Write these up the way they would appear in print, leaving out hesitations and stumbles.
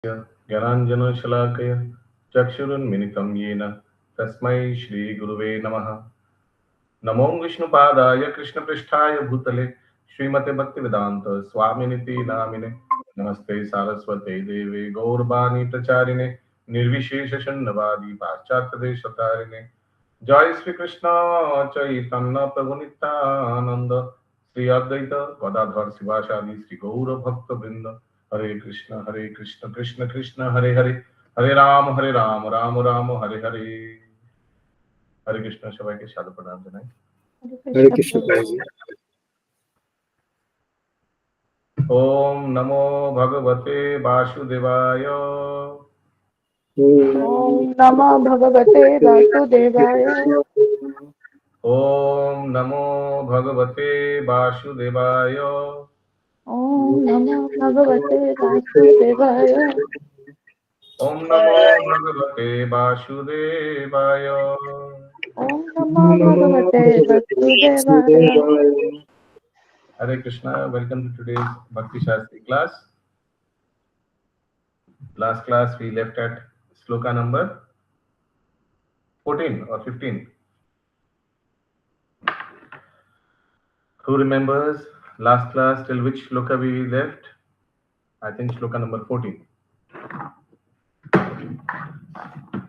ज्ञानाञ्जनशलाकया चक्षुरुन्मिलितं येन तस्मै श्रीगुरुवे नमः। नमो विष्णुपादाय कृष्णपृष्ठाय भूतले श्रीमते भक्तिवेदान्त स्वामिनिति नामिने नमस्ते सारस्वते देवे गौरवाणी प्रचारिणे निर्विशेष शून्यवादी पाश्चात्यदेशतारिणे जय श्री कृष्ण चैतन्य प्रभु नित्यानंद श्री अद्वैत गदाधर शिवासादि श्री गौर भक्त वृंद हरे कृष्ण कृष्ण कृष्ण हरे हरे हरे राम राम राम हरे हरे। हरे कृष्ण सबाई के साधु प्रणाम जनाए। हरे कृष्ण भाई। ओम नमो भगवते वासुदेवाय। ओम नमो भगवते वासुदेवाय। ओम नमो भगवते वासुदेवाय। ओम नमो भगवते वासुदेवाय। ओम नमो भगवते वासुदेवाय। ओम नमो भगवते वासुदेवाय। Hare Krishna, welcome to today's Bhakti Shastri class. Last class we left at sloka number 14 or 15. Who remembers last class till which sloka we left? I think sloka number 14.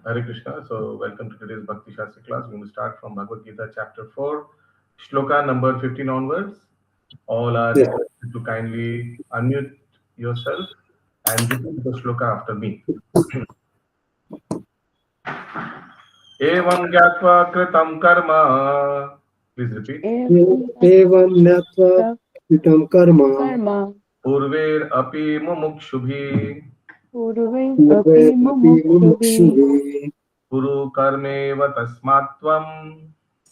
Hare Krishna. So welcome to today's Bhakti Shastri class. We will start from Bhagavad Gita chapter 4, shloka number 15 onwards. All are requested to kindly unmute yourself and repeat the shloka after me. Evam gyatva kritam karma. Please repeat. एवं ज्ञात्वा कृतं कर्म Purver api mumukshubhi. पूर्वैरपि मुमुक्षुभिः Kuru karmeva tasmatvam.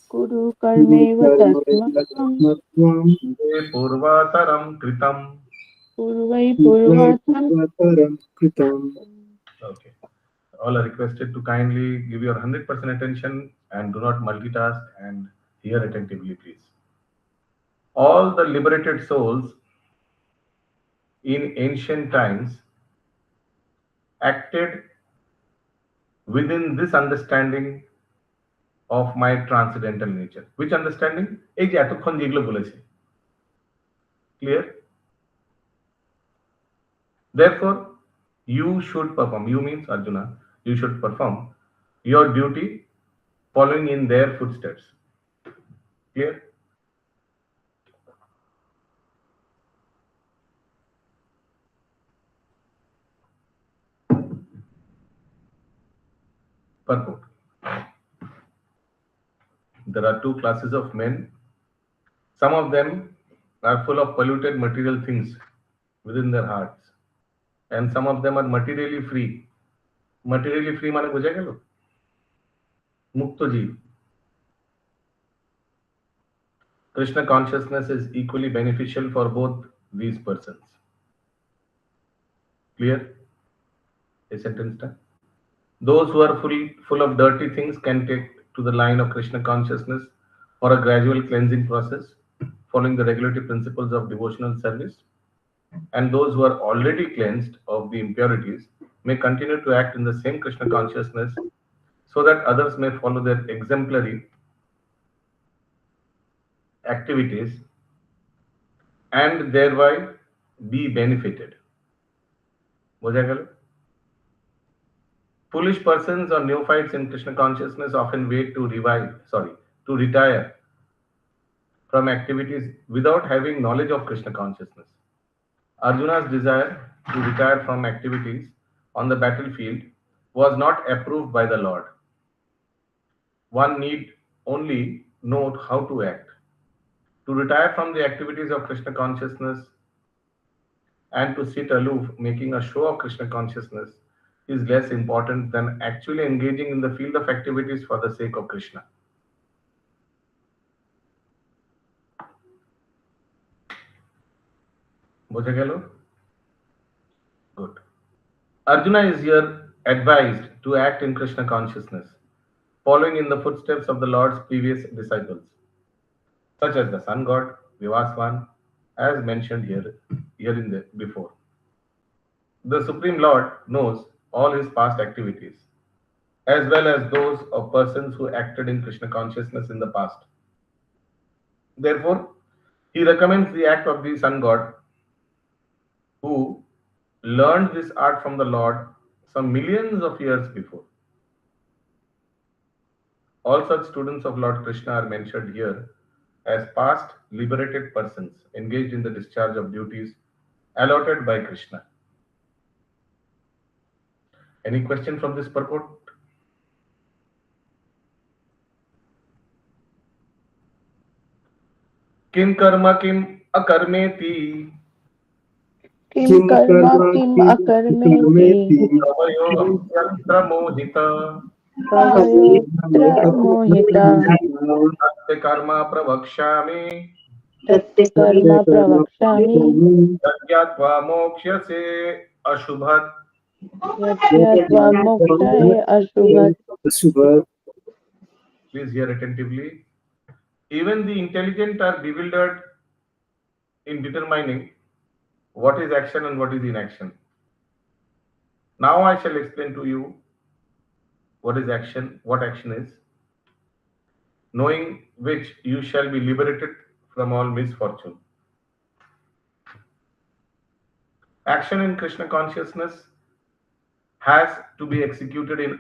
कुरु कर्मैव तस्मत्त्वं Purvataram kritam. पूर्वैर्पूर्वतरं कृतम्। Okay. All are requested to kindly give your 100% attention and do not multitask and hear attentively, please. All the liberated souls in ancient times acted within this understanding of my transcendental nature. Which understanding? এই যে এতক্ষণ যেগুলো বলেছি। Clear? Therefore, you should perform. You means Arjuna. You should perform your duty following in their footsteps. Clear? Purport. There are two classes of men. Some of them are full of polluted material things within their hearts, and some of them are materially free. Materially free মানে বোঝা গেল? মুক্ত জীব. Krishna consciousness is equally beneficial for both these persons. Clear? A sentence done. Those who are full of dirty things can take to the line of Krishna consciousness for a gradual cleansing process, following the regulative principles of devotional service. And those who are already cleansed of the impurities may continue to act in the same Krishna consciousness so that others may follow their exemplary activities and thereby be benefited. বোঝা গেল? Foolish persons or neophytes in Krishna consciousness often wait to retire from activities without having knowledge of Krishna consciousness. Arjuna's desire to retire from activities on the battlefield was not approved by the Lord. One need only know how to act. To retire from the activities of Krishna consciousness and to sit aloof, making a show of Krishna consciousness, is less important than actually engaging in the field of activities for the sake of Krishna. বোঝা গেল? Good. Arjuna is here advised to act in Krishna consciousness, following in the footsteps of the Lord's previous disciples, such as the sun god, Vivaswan, as mentioned here in the before. The Supreme Lord knows all his past activities, as well as those of persons who acted in Krishna consciousness in the past. Therefore, he recommends the act of the sun god who learned this art from the Lord some millions of years before. All such students of Lord Krishna are mentioned here as past liberated persons engaged in the discharge of duties allotted by Krishna. Any question from this purport? Kim karma kim akarmeti किम कर्म किम अकर्मेति Kavayogamyantra mohita कवयोत्र मोहिता Tatya karma pravakshami तत्ते कर्म प्रवक्ष्यामि Yagyatva mokshase ashubhat. यज्ञत्वा मोक्षये अशुभत् Please hear attentively. Even the intelligent are bewildered in determining what is action and what is inaction. Now I shall explain to you what is action, what action is, knowing which you shall be liberated from all misfortune. Action in Krishna consciousness has to be executed in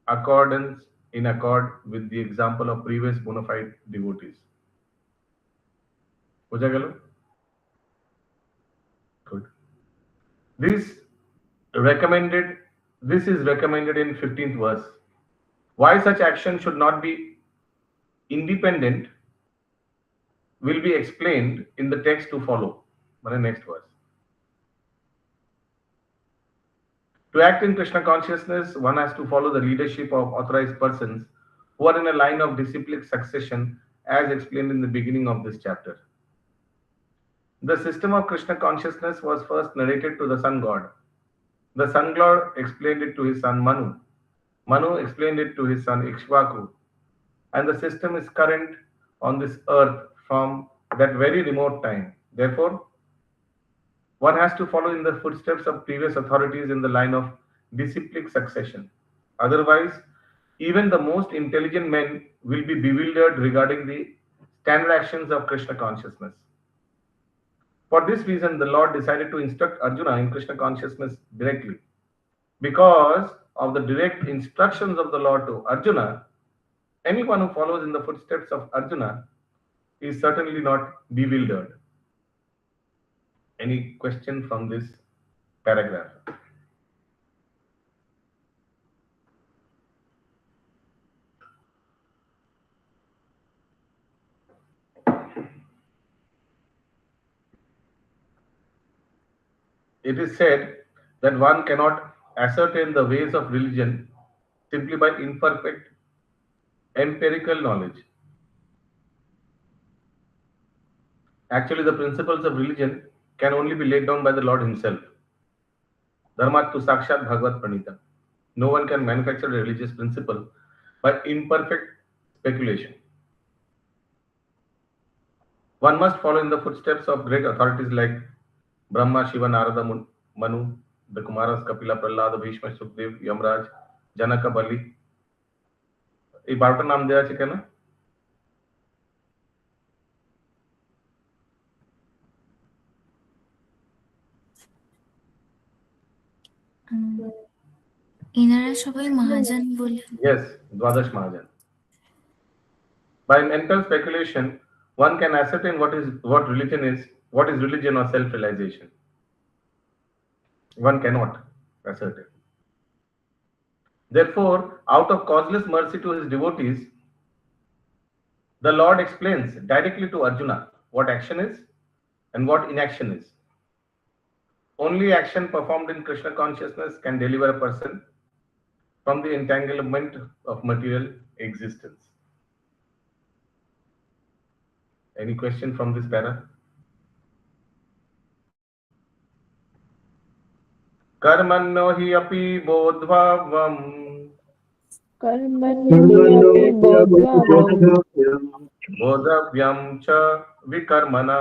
accord with the example of previous bona fide devotees. Buja gelo? Good. This is recommended in 15th verse. Why such action should not be independent will be explained in the text to follow. Next verse. To act in Krishna consciousness, one has to follow the leadership of authorized persons who are in a line of disciplic succession as explained in the beginning of this chapter. The system of Krishna consciousness was first narrated to the sun god. The sun god explained it to his son Manu. Manu explained it to his son Ikshvaku. And the system is current on this earth from that very remote time. Therefore, one has to follow in the footsteps of previous authorities in the line of disciplic succession. Otherwise, even the most intelligent men will be bewildered regarding the standard actions of Krishna consciousness. For this reason, the Lord decided to instruct Arjuna in Krishna consciousness directly. Because of the direct instructions of the Lord to Arjuna, anyone who follows in the footsteps of Arjuna is certainly not bewildered. Any question from this paragraph? It is said that one cannot ascertain the ways of religion simply by imperfect empirical knowledge. Actually, the principles of religion can only be laid down by the Lord himself. Dharmat tu sakshat bhagavat pranita. No one can manufacture a religious principle by imperfect speculation. One must follow in the footsteps of great authorities like Brahma, Shiva, Narada, Manu, the Kumaras, Kapila, Prahlada, Bhishma, Sukdev, Yamraj, Janaka, Bali. এই 12টা নাম দেওয়া আছে কেন? এনারা সবাই মহাজন বলে। Yes, Dwadash Mahajan. By mental speculation, one can ascertain what religion or self-realization. One cannot ascertain. Therefore, out of causeless mercy to his devotees, the Lord explains directly to Arjuna what action is and what inaction is. Only action performed in Krishna consciousness can deliver a person from the entanglement of material existence. Any question from this para? Karmanno hi api bodhvavam कर्मण्यपि बोधावम् bodhavyam cha vikarmana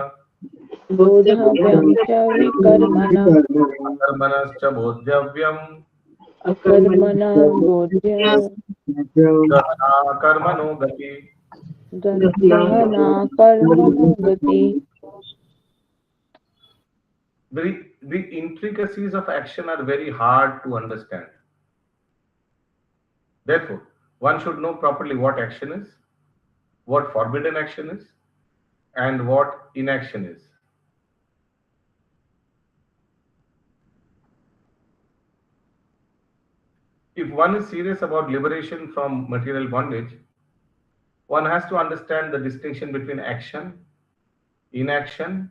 बोधव्यं च विकर्मणः अकर्मणश्च बोध्यव्यम् अकर्मणः बोध्य गहना कर्मणो गति. गहना कर्मणो गति. The intricacies of action are very hard to understand. Therefore, one should know properly what action is, what forbidden action is, and what inaction is. If one is serious about liberation from material bondage, one has to understand the distinction between action, inaction,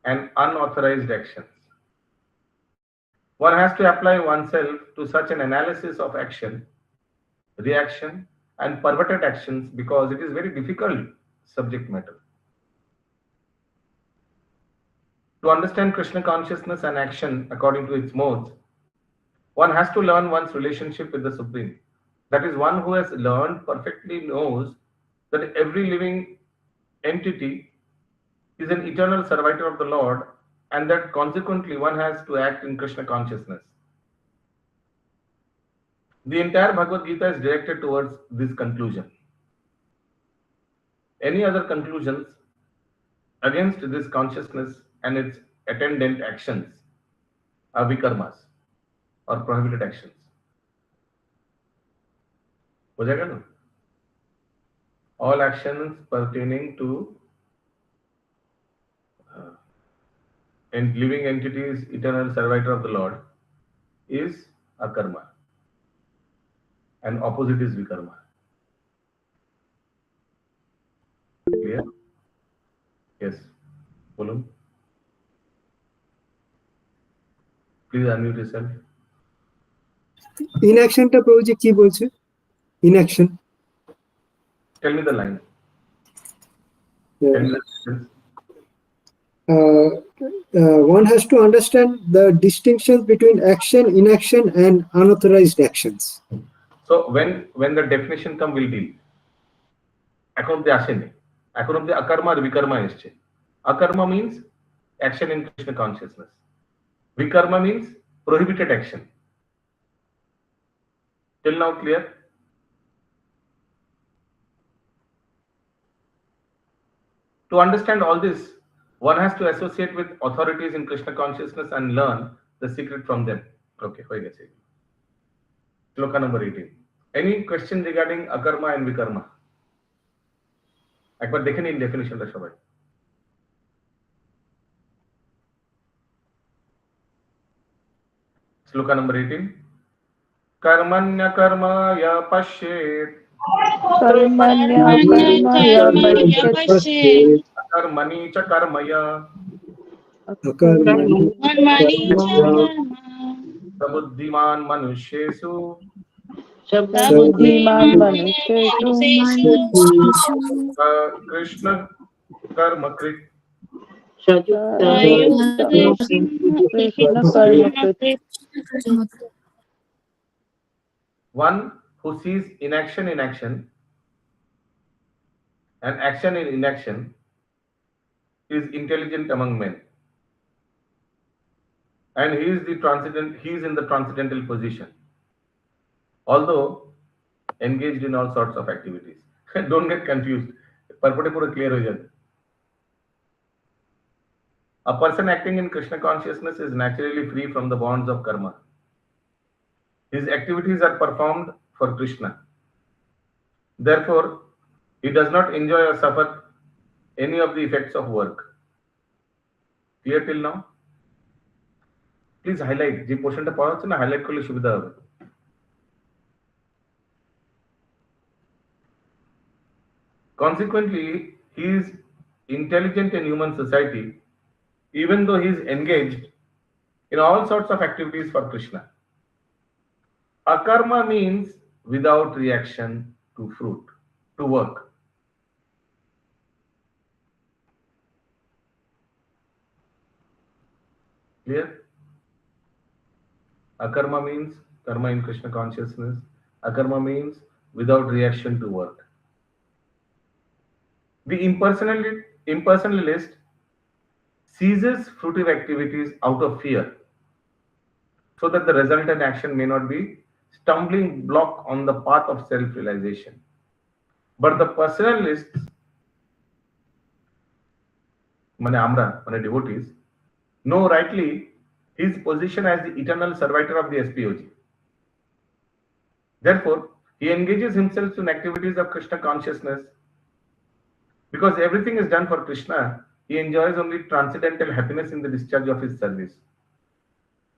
and unauthorized actions. One has to apply oneself to such an analysis of action, reaction, and perverted actions because it is very difficult subject matter. To understand Krishna consciousness and action according to its modes, one has to learn one's relationship with the Supreme. That is, one who has learned perfectly knows that every living entity is an eternal servitor of the Lord, and that consequently one has to act in Krishna consciousness. The entire Bhagavad Gita is directed towards this conclusion. Any other conclusions against this consciousness and its attendant actions are vikarmas or prohibited actions. हो जाएगा ना? All actions pertaining to and living entities, eternal servitor of the Lord, is akarma, and opposite is vikarma. Clear? Yes. Bolum. Please unmute yourself. ইনঅ্যাকশনটা প্রভুজি কি বলছে? Inaction, Tell me the line. Tell me the sentence. One has to understand the distinctions between action, inaction, and unauthorized actions. So when the definition come, we'll deal. এখন অব্দি আসেনি, এখন অব্দি akarma আর vikarma এসছে. Akarma means action in Krishna consciousness. Vikarma means prohibited action. Till now clear? To understand all this, one has to associate with authorities in Krishna consciousness and learn the secret from them. Okay, হয়ে গেছে. Sloka number 18. Any question regarding akarma and vikarma? একবার দেখে নিন ডেফিনিশনটা সবাই. Sloka number 18. कर्मण्य कर्मय पश्येत् कर्मण्य कर्मय पश्येत् अकर्मणि च कर्मय अकर्मणि प्रबुद्धिमान् मनुष्येषु बुद्धिमान् मनुष्येषु Krishna कर्मकृत् Krishna कर्मकृत्. One who sees inaction in action and action in inaction is intelligent among men, and he is in the transcendental position, although engaged in all sorts of activities. Don't get confused. Purport pura clear ho jata. A person acting in Krishna consciousness is naturally free from the bonds of karma. His activities are performed for Krishna. Therefore, he does not enjoy or suffer any of the effects of work. Clear till now? Please highlight. যে পোর্শনটা পড়া হচ্ছে না, highlight করলে সুবিধা হবে. Consequently, he is intelligent in human society, even though he is engaged in all sorts of activities for Krishna. Akarma means without reaction to fruit, to work. Clear? Akarma means karma in Krishna consciousness. Akarma means without reaction to work. The impersonalist ceases fruitive activities out of fear, so that the resultant action may not be stumbling block on the path of self-realization. But the personalists, mane amra, mane devotees, know rightly his position as the eternal servitor of the SPOG. Therefore, he engages himself in activities of Krishna consciousness. Because everything is done for Krishna, he enjoys only transcendental happiness in the discharge of his service.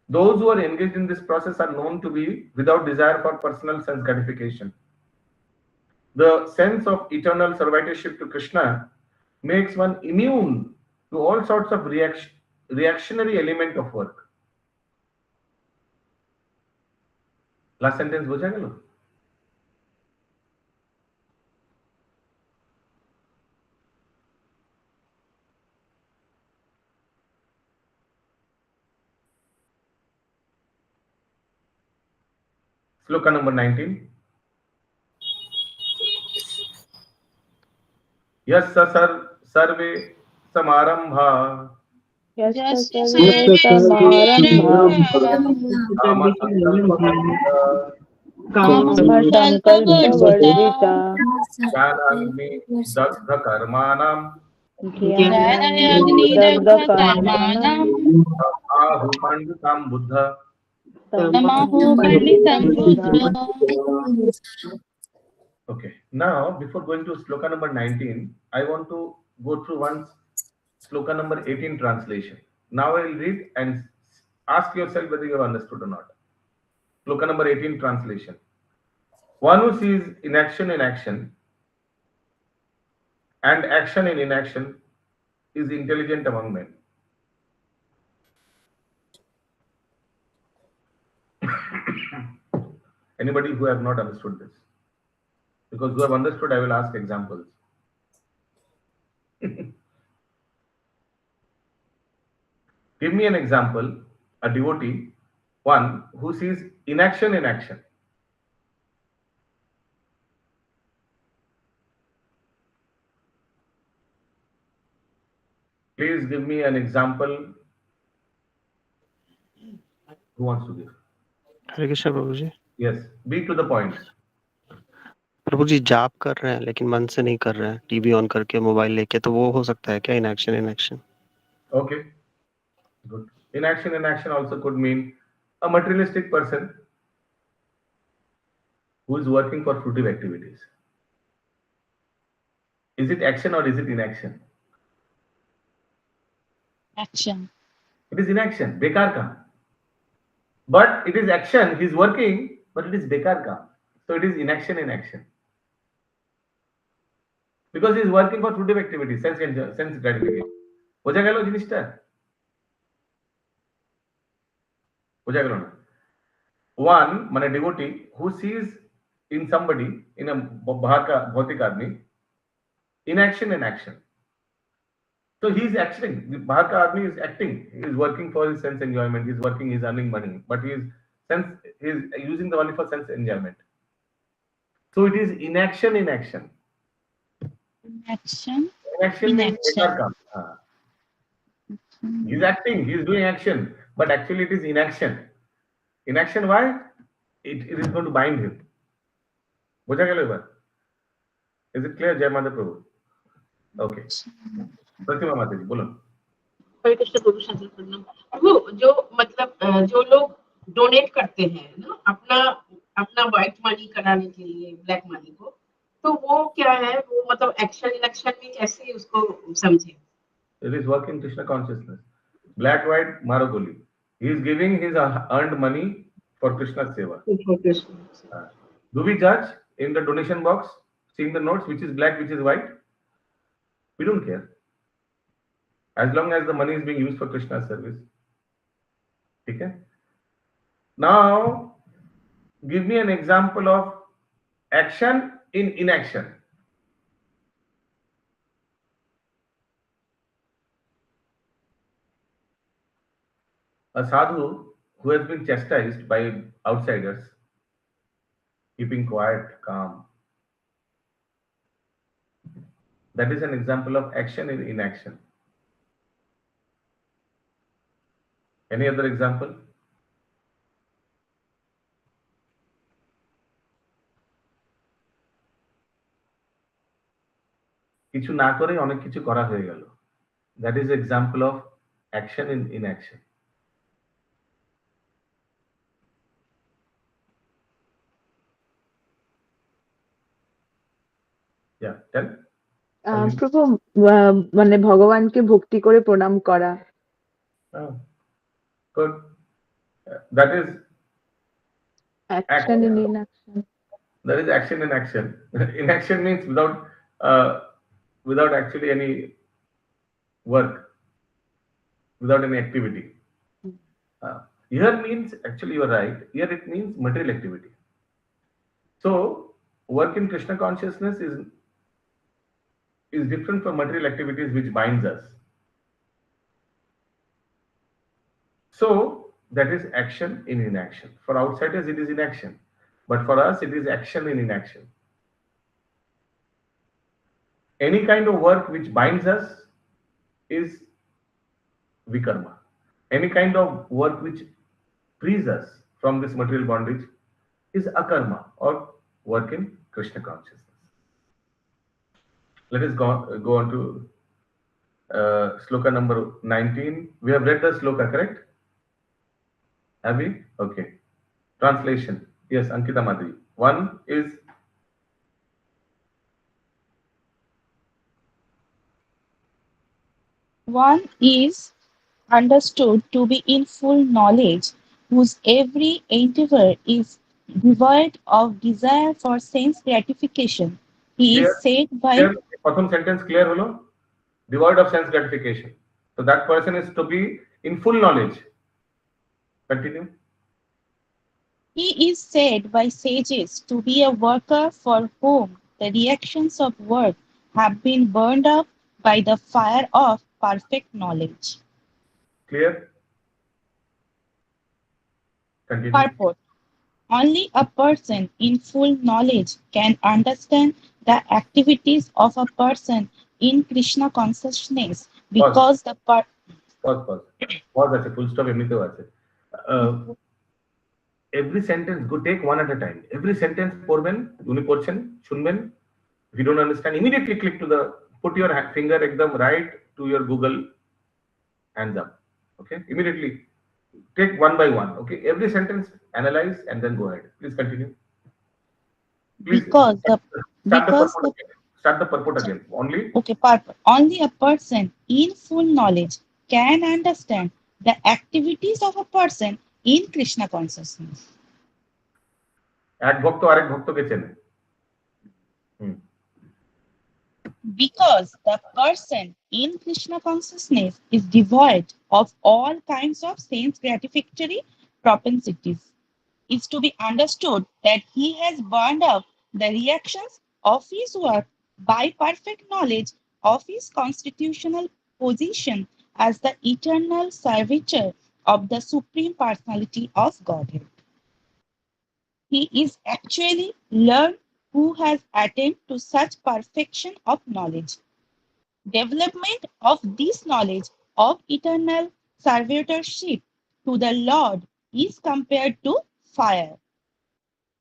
Those who are engaged in this process are known to be without desire for personal sense gratification. The sense of eternal servitorship to Krishna makes one immune to all sorts of reactionary element of work. Last sentence बोझा गया लो? Sloka number 19. यस्य सर्वे समारंभा यस्य सर्वे समारम्भाः कामसङ्कल्पवर्जिता ज्ञानाग्नि दग्ध कर्माणां ज्ञानाग्निदग्धकर्माणाम् आहु पंडितां Buddha. तमाहो पंडितं Buddha. Okay, now before going to sloka number 19, I want to go through once sloka number 18 translation. Now I will read and ask yourself whether you have understood or not. Sloka number 18 translation. One who sees inaction in action and action in inaction is intelligent among men. Anybody who have not understood this? Because who have understood, I will ask examples. Give me an example, a devotee, one who sees inaction in action. Please give me an example. Who wants to give? Hare Krishna Prabhu ji. Yes, be to the point. प्रभु जी जाप कर रहे हैं लेकिन मन से नहीं कर रहे हैं, टीवी ऑन करके मोबाइल लेके, तो वो हो सकता है क्या inaction? Okay, good. Inaction also could mean a materialistic person who is working for fruitive activities. Is it action or is it inaction? Action. It is inaction, bekar ka. But it is action, he is working, but it is bekar ka. So it is inaction in action. Because he is working for fruitive activities, sense gratification. বোঝা গেল জিনিসটা? বোঝা গেল না? One, মানে devotee who sees in somebody, in a bhautik admi, inaction in action. So he is acting. The Bharka Admi is acting. He is working for his sense enjoyment. He is working. He is earning money, but he is using the money for sense enjoyment. So it is inaction in action. Action. Inaction means bekar kaam. He is acting. He is doing action, but actually it is inaction. Inaction, why? It is going to bind him. बुझा गया एक बार? Is it clear, Jai Mother Prabhu? Okay. प्रतिमा माता जी बोलो. हरे कृष्ण प्रभु शंकर प्रणाम. प्रभु जो मतलब जो लोग डोनेट करते हैं ना अपना व्हाइट मनी कराने के लिए ब्लैक मनी को, तो वो क्या है, वो मतलब एक्शन इलेक्शन में कैसे उसको समझे? It is working Krishna consciousness. Black, white, Maragoli. He is giving his earned money for Krishna's seva. For Krishna. Do we judge in the donation box, seeing the notes, which is black, which is white? We don't care. As long as the money is being used for Krishna's service. Okay? Now, give me an example of action in inaction. A sadhu who has been chastised by outsiders, keeping quiet, calm. That is an example of action in inaction. Any other example? কিছু না করে অনেক কিছু করা হয়ে গেল। That is example of action in inaction. Yeah, tell. প্রভু মানে ভগবানকে ভক্তি করে প্রণাম করা। Oh, good. That is Action in inaction. That is action in action. Inaction means without actually any work, without any activity. Here means, actually you are right, here it means material activity. So work in Krishna consciousness is different from material activities which binds us. So that is action in inaction. For outsiders it is inaction, but for us it is action in inaction. Any kind of work which binds us is vikarma. Any kind of work which frees us from this material bondage is akarma, or work in Krishna consciousness. Let us go on to sloka number 19. We have read the sloka, correct? Have we? Okay. Translation. Yes, Ankita Madhuri. One is One is understood to be in full knowledge, whose every endeavor is devoid of desire for sense gratification. He is said by প্রথম sentence clear হলো? Devoid of sense gratification. So that person is to be in full knowledge. Continue. He is said by sages to be a worker for whom the reactions of work have been burned up by the fire of perfect knowledge. Clear? Continue. Purport. Only a person in full knowledge can understand the activities of a person in Krishna consciousness because the Pause আছে, full stop এমনিতেও আছে. Every sentence, go take one at a time. Every sentence পড়বেন, উনি পড়ছেন, শুনবেন. If you don't understand, immediately click to put your finger ekdam right to your Google, hands up. Okay, immediately take one by one. Okay, every sentence analyze and then go ahead. Please continue. Please start the purport again. Purport. Only a person in full knowledge can understand the activities of a person in Krishna consciousness. এক ভক্ত আরেক ভক্তকে চেনে। Because the person in Krishna consciousness is devoid of all kinds of sense gratificatory propensities. It's to be understood that he has burned up the reactions of his work by perfect knowledge of his constitutional position as the eternal servitor of the Supreme Personality of Godhead. He is actually learned who has attained to such perfection of knowledge. Development of this knowledge of eternal servitorship to the Lord is compared to fire.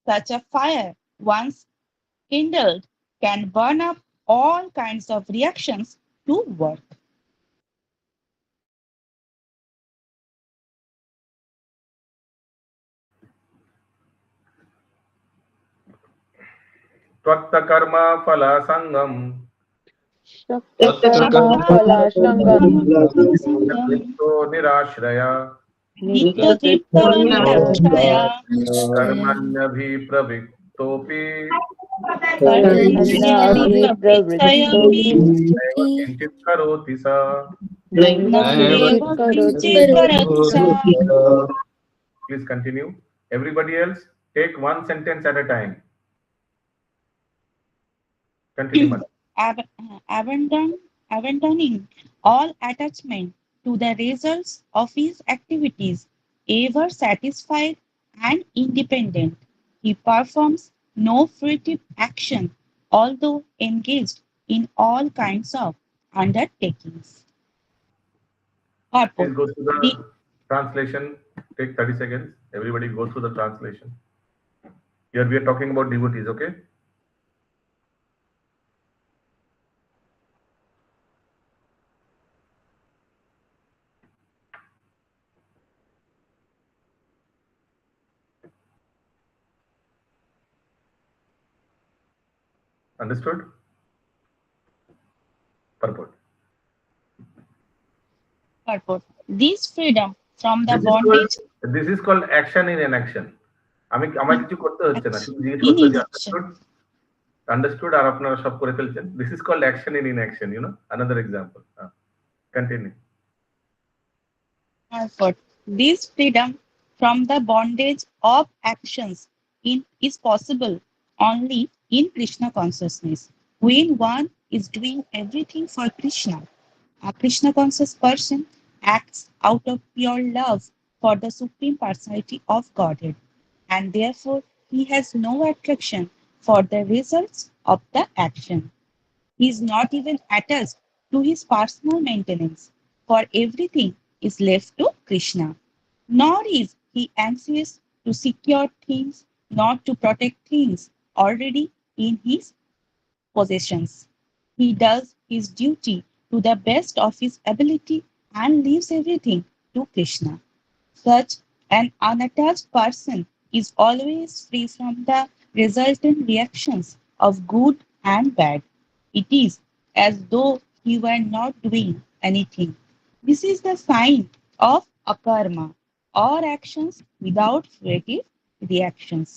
Such a fire, once kindled, can burn up all kinds of reactions to work. Tvatta karma phala sangam. Nirashraya. Karmanyabhi pravittopi. Kinchit karoti sa. Please continue. Everybody else, take one sentence at a time. Continue, madam. Abandoning all attachment to the results of his activities, ever satisfied and independent, he performs no fruitive action, although engaged in all kinds of undertakings. Please go to Translation, take 30 seconds. Everybody go through the translation. Here we are talking about devotees, okay? Understood? Purport. Purport. This freedom from the bondage This is called action in inaction. আমি আমার কিছু করতে হচ্ছে না, শুধু জিজ্ঞেস in করতে হচ্ছে inaction. understood আর আপনারা সব করে ফেলছেন. This is called action in inaction, you know. Another example. Continue. Purport. This freedom from the bondage of actions is possible only in Krishna consciousness. When one is doing everything for Krishna, a Krishna conscious person acts out of pure love for the Supreme Personality of Godhead, and therefore he has no attraction for the results of the action. He is not even attached to his personal maintenance, for everything is left to Krishna. Nor is he anxious to secure things, not to protect things already in his possessions. He does his duty to the best of his ability and leaves everything to Krishna. Such an unattached person is always free from the resultant reactions of good and bad. It is as though he were not doing anything. This is the sign of akarma, or actions without creative reactions.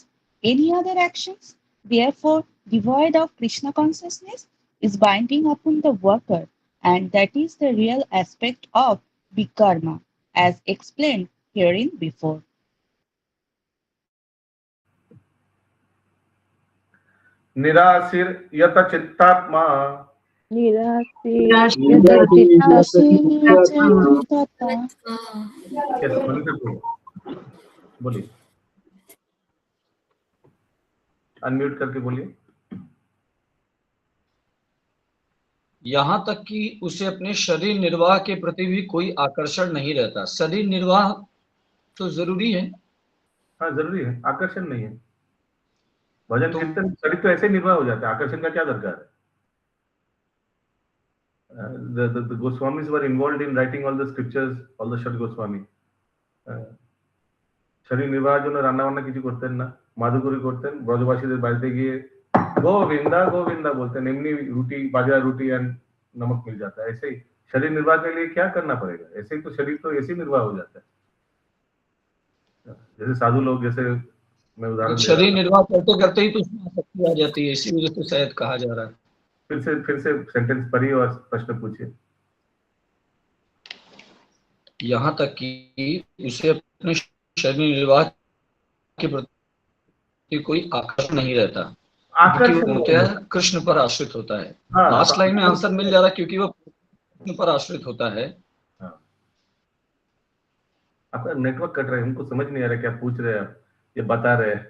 Any other actions, therefore devoid of Krishna consciousness, is binding upon the worker, and that is the real aspect of vikarma, as explained herein before. निराशीर यत चित्तात्मा Yes, Manisha को बोलिए, unmute करके बोलिए. यहाँ तक कि उसे अपने शरीर निर्वाह के प्रति भी कोई आकर्षण नहीं रहता. शरीर निर्वाह तो जरूरी है. हाँ जरूरी है, आकर्षण नहीं है. भजन कीर्तन शरीर तो ऐसे ही निर्वाह हो जाता है, आकर्षण का क्या दरकार है? The Goswamis were involved in writing all the scriptures, all the Shad Goswami. শরীর নির্বাহের জন্য রান্না বান্না কিছু করতেন না, মাদুগুরি করতেন, ব্রজবাসীদের বাড়িতে গিয়ে गोविंदा गोविंदा बोलते हैं, एमनी रोटी बाजरा रोटी एंड नमक मिल जाता है. ऐसे ही शरीर निर्वाह के लिए क्या करना पड़ेगा? ऐसे ही तो शरीर तो ऐसे ही निर्वाह हो जाता है. जैसे साधु लोग, जैसे मैं उदाहरण शरीर निर्वाह करते करते ही तो उसमें आसक्ति आ जाती है, इसी वजह से शायद कहा जा रहा है. फिर से सेंटेंस पढ़िए और प्रश्न पूछिए. यहाँ तक कि उसे अपने शरीर निर्वाह के प्रति कोई आकर्षण नहीं रहता, क्योंकि वो कृष्ण पर आश्रित होता है. लास्ट लाइन में आंसर मिल जा रहा है, क्योंकि वो कृष्ण पर आश्रित होता है. आपका नेटवर्क कट रहा है, हमको समझ नहीं आ रहा क्या पूछ रहे हैं आप, ये बता रहे हैं.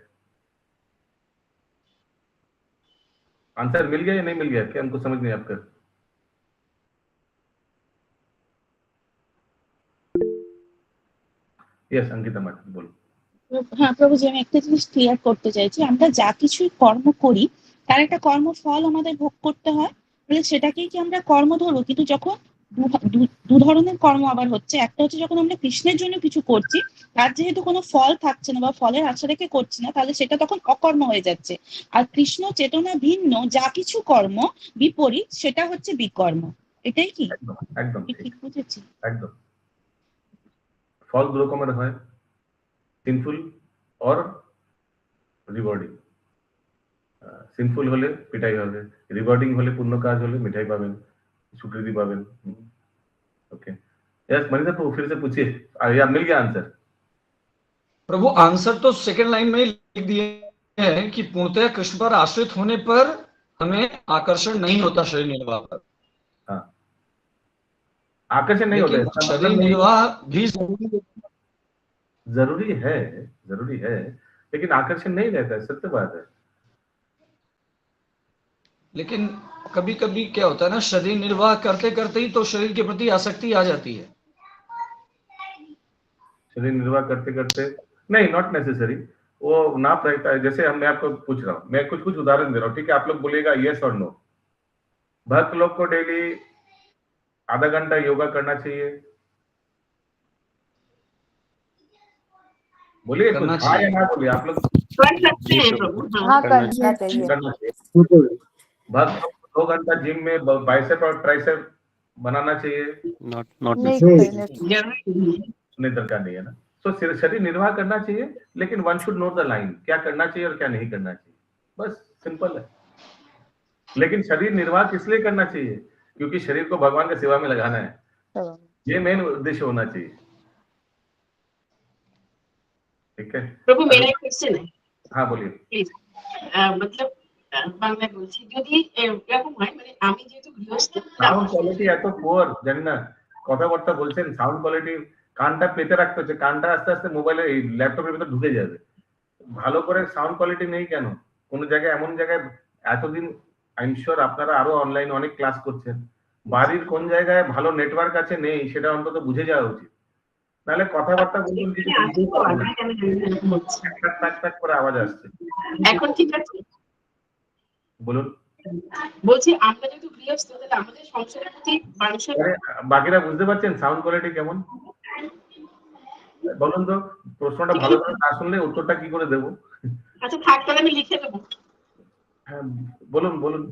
आंसर मिल गया या नहीं मिल गया क्या? हमको समझ नहीं आपका. यस अंकिता मैडम बोलो. হ্যাঁ প্রভুজি, আমি একটা জিনিস ক্লিয়ার করতে চাইছি, আমরা যা কিছুই কর্ম করি তার একটা কর্মফল আমাদের ভোগ করতে হয়, বলে সেটাকেই কি আমরা কর্ম ধরবো? কিন্তু যখন দু ধরনের কর্ম আবার হচ্ছে, একটা হচ্ছে যখন আমরা কৃষ্ণের জন্য কিছু করছি, তার যেহেতু কোনো ফল থাকছে না বা ফলের আশা রেখে করছি না, তাহলে সেটা তখন অকর্ম হয়ে যাচ্ছে. আর কৃষ্ণ চেতনা ভিন্ন যা কিছু কর্ম বিপরীত, সেটা হচ্ছে বিকর্ম. এটাই কি? একদম ঠিক বুঝেছি? একদম. ফল দু রকমের হয়, সিনফুল और রিওয়ার্ডিং. সিনফুল হলে পিটাই হবে, রিওয়ার্ডিং হলে পুণ্য কাজ হলে মিঠাই পাবেন, স্বীকৃতি পাবেন. ओके यस मनीषा प्रभु फिर से पूछिए, या मिल गया आंसर? प्रभु आंसर तो सेकंड लाइन में लिख दिए हैं कि पूर्णतः कृष्ण पर आश्रित होने पर हमें आकर्षण नहीं होता शरीर निर्वाह पर. हाँ, आकर्षण नहीं होता. शरीर निर्वाह भी जरूरी है, लेकिन आकर्षण नहीं रहता है, सत्य बात है. लेकिन कभी कभी क्या होता है ना, शरीर निर्वाह करते करते ही तो शरीर के प्रति आसक्ति आ जाती है. शरीर निर्वाह करते करते नहीं, नॉट नेसेसरी, वो नाप रहता है। जैसे मैं आपको पूछ रहा हूँ, मैं कुछ कुछ उदाहरण दे रहा हूँ, ठीक है, आप लोग बोलिएगा यस और नो। भक्त लोग को डेली आधा घंटा योगा करना चाहिए, बोलिए कुछ, हाँ या ना बोलिए आप लोग। कर सकते हैं प्रभु, हाँ हाँ करना चाहिए। करना चाहिए। भक्त लोग को 2 घंटा जिम में बाइसेप और ट्राइसेप बनाना चाहिए, नॉट नहीं नेसेसरी। करना जरूर। नहीं दरकार नहीं है ना। तो शरीर निर्वाह करना चाहिए, लेकिन one should know the line, क्या करना चाहिए और क्या नहीं करना चाहिए, बस सिंपल है। लेकिन शरीर निर्वाह किस लिए करना चाहिए? क्योंकि शरीर को भगवान की सेवा में लगाना है, ये मेन उद्देश्य होना चाहिए, ठीक है। প্রভু মেরা এক কোশ্চেন है, हाँ बोलिए। প্লিজ। मतलब বাংলায় বলছি, যদি এরকম হয়, মানে আমি যেহেতু গৃহস্থ, সাউন্ড কোয়ালিটি এত পুয়ার, জানি না, কথাবার্তা বলছেন সাউন্ড কোয়ালিটি, কানটা পেতে রাখতে হচ্ছে, কানটা আস্তে আস্তে মোবাইলে এই ল্যাপটপের ভিতরে ঢুকে যাবে। ভালো করে সাউন্ড কোয়ালিটি নেই কেন? কোন জায়গায় এমন জায়গায় এতদিন আই এম শিওর আপনারা আরো অনলাইনে অনেক ক্লাস করছেন, বাড়ির কোন জায়গায় ভালো নেটওয়ার্ক আছে নেই সেটা অন্তত বুঝে যাওয়া উচিত, নাহলে কথাবার্তা বলুন কিছু বুঝতেই পারবেন না, টাক টাক করে আওয়াজ আসছে। এখন ঠিক আছে? বলুন। বলছি আমরা যেহেতু গৃহস্থ, তাহলে আমাদের সংসারের প্রতি মানুষের, বাকিরা বুঝতে পারছেন সাউন্ড কোয়ালিটি কেমন? বলুন তো, প্রশ্নটা ভালো করে না শুনলে উত্তরটা কি করে দেব? আচ্ছা থাক, তাহলে আমি লিখে দেবো। হ্যাঁ বলুন বলুন।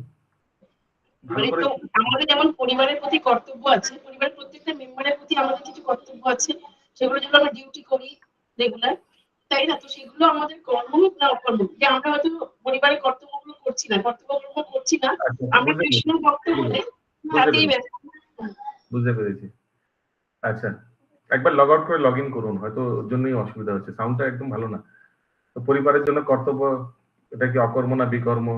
মানে তো আমাদের যেমন পরিবারের প্রতি কর্তব্য আছে, পরিবারের প্রত্যেকটা মেম্বারের প্রতি আমাদের কিছু কর্তব্য আছে, সেগুলো যেগুলো আমরা ডিউটি করি রেগুলার, তাই না? তো সেগুলো আমাদের কর্ম হোক না অকর্ম, যে আমরা হয়তো পরিবারের কর্তব্যগুলো করছি না, কর্তব্যগুলো করছি না, আমরা কৃষ্ণ ভক্ত বলে তাতেই ব্যস্ত। বুঝতে পেরেছি। আচ্ছা একবার লগ আউট করে লগ ইন করুন, হয়তো ওর জন্যই অসুবিধা হচ্ছে, সাউন্ডটা একদম ভালো না। তো পরিবারের জন্য কর্তব্য, এটা কি অকর্ম না বিকর্ম?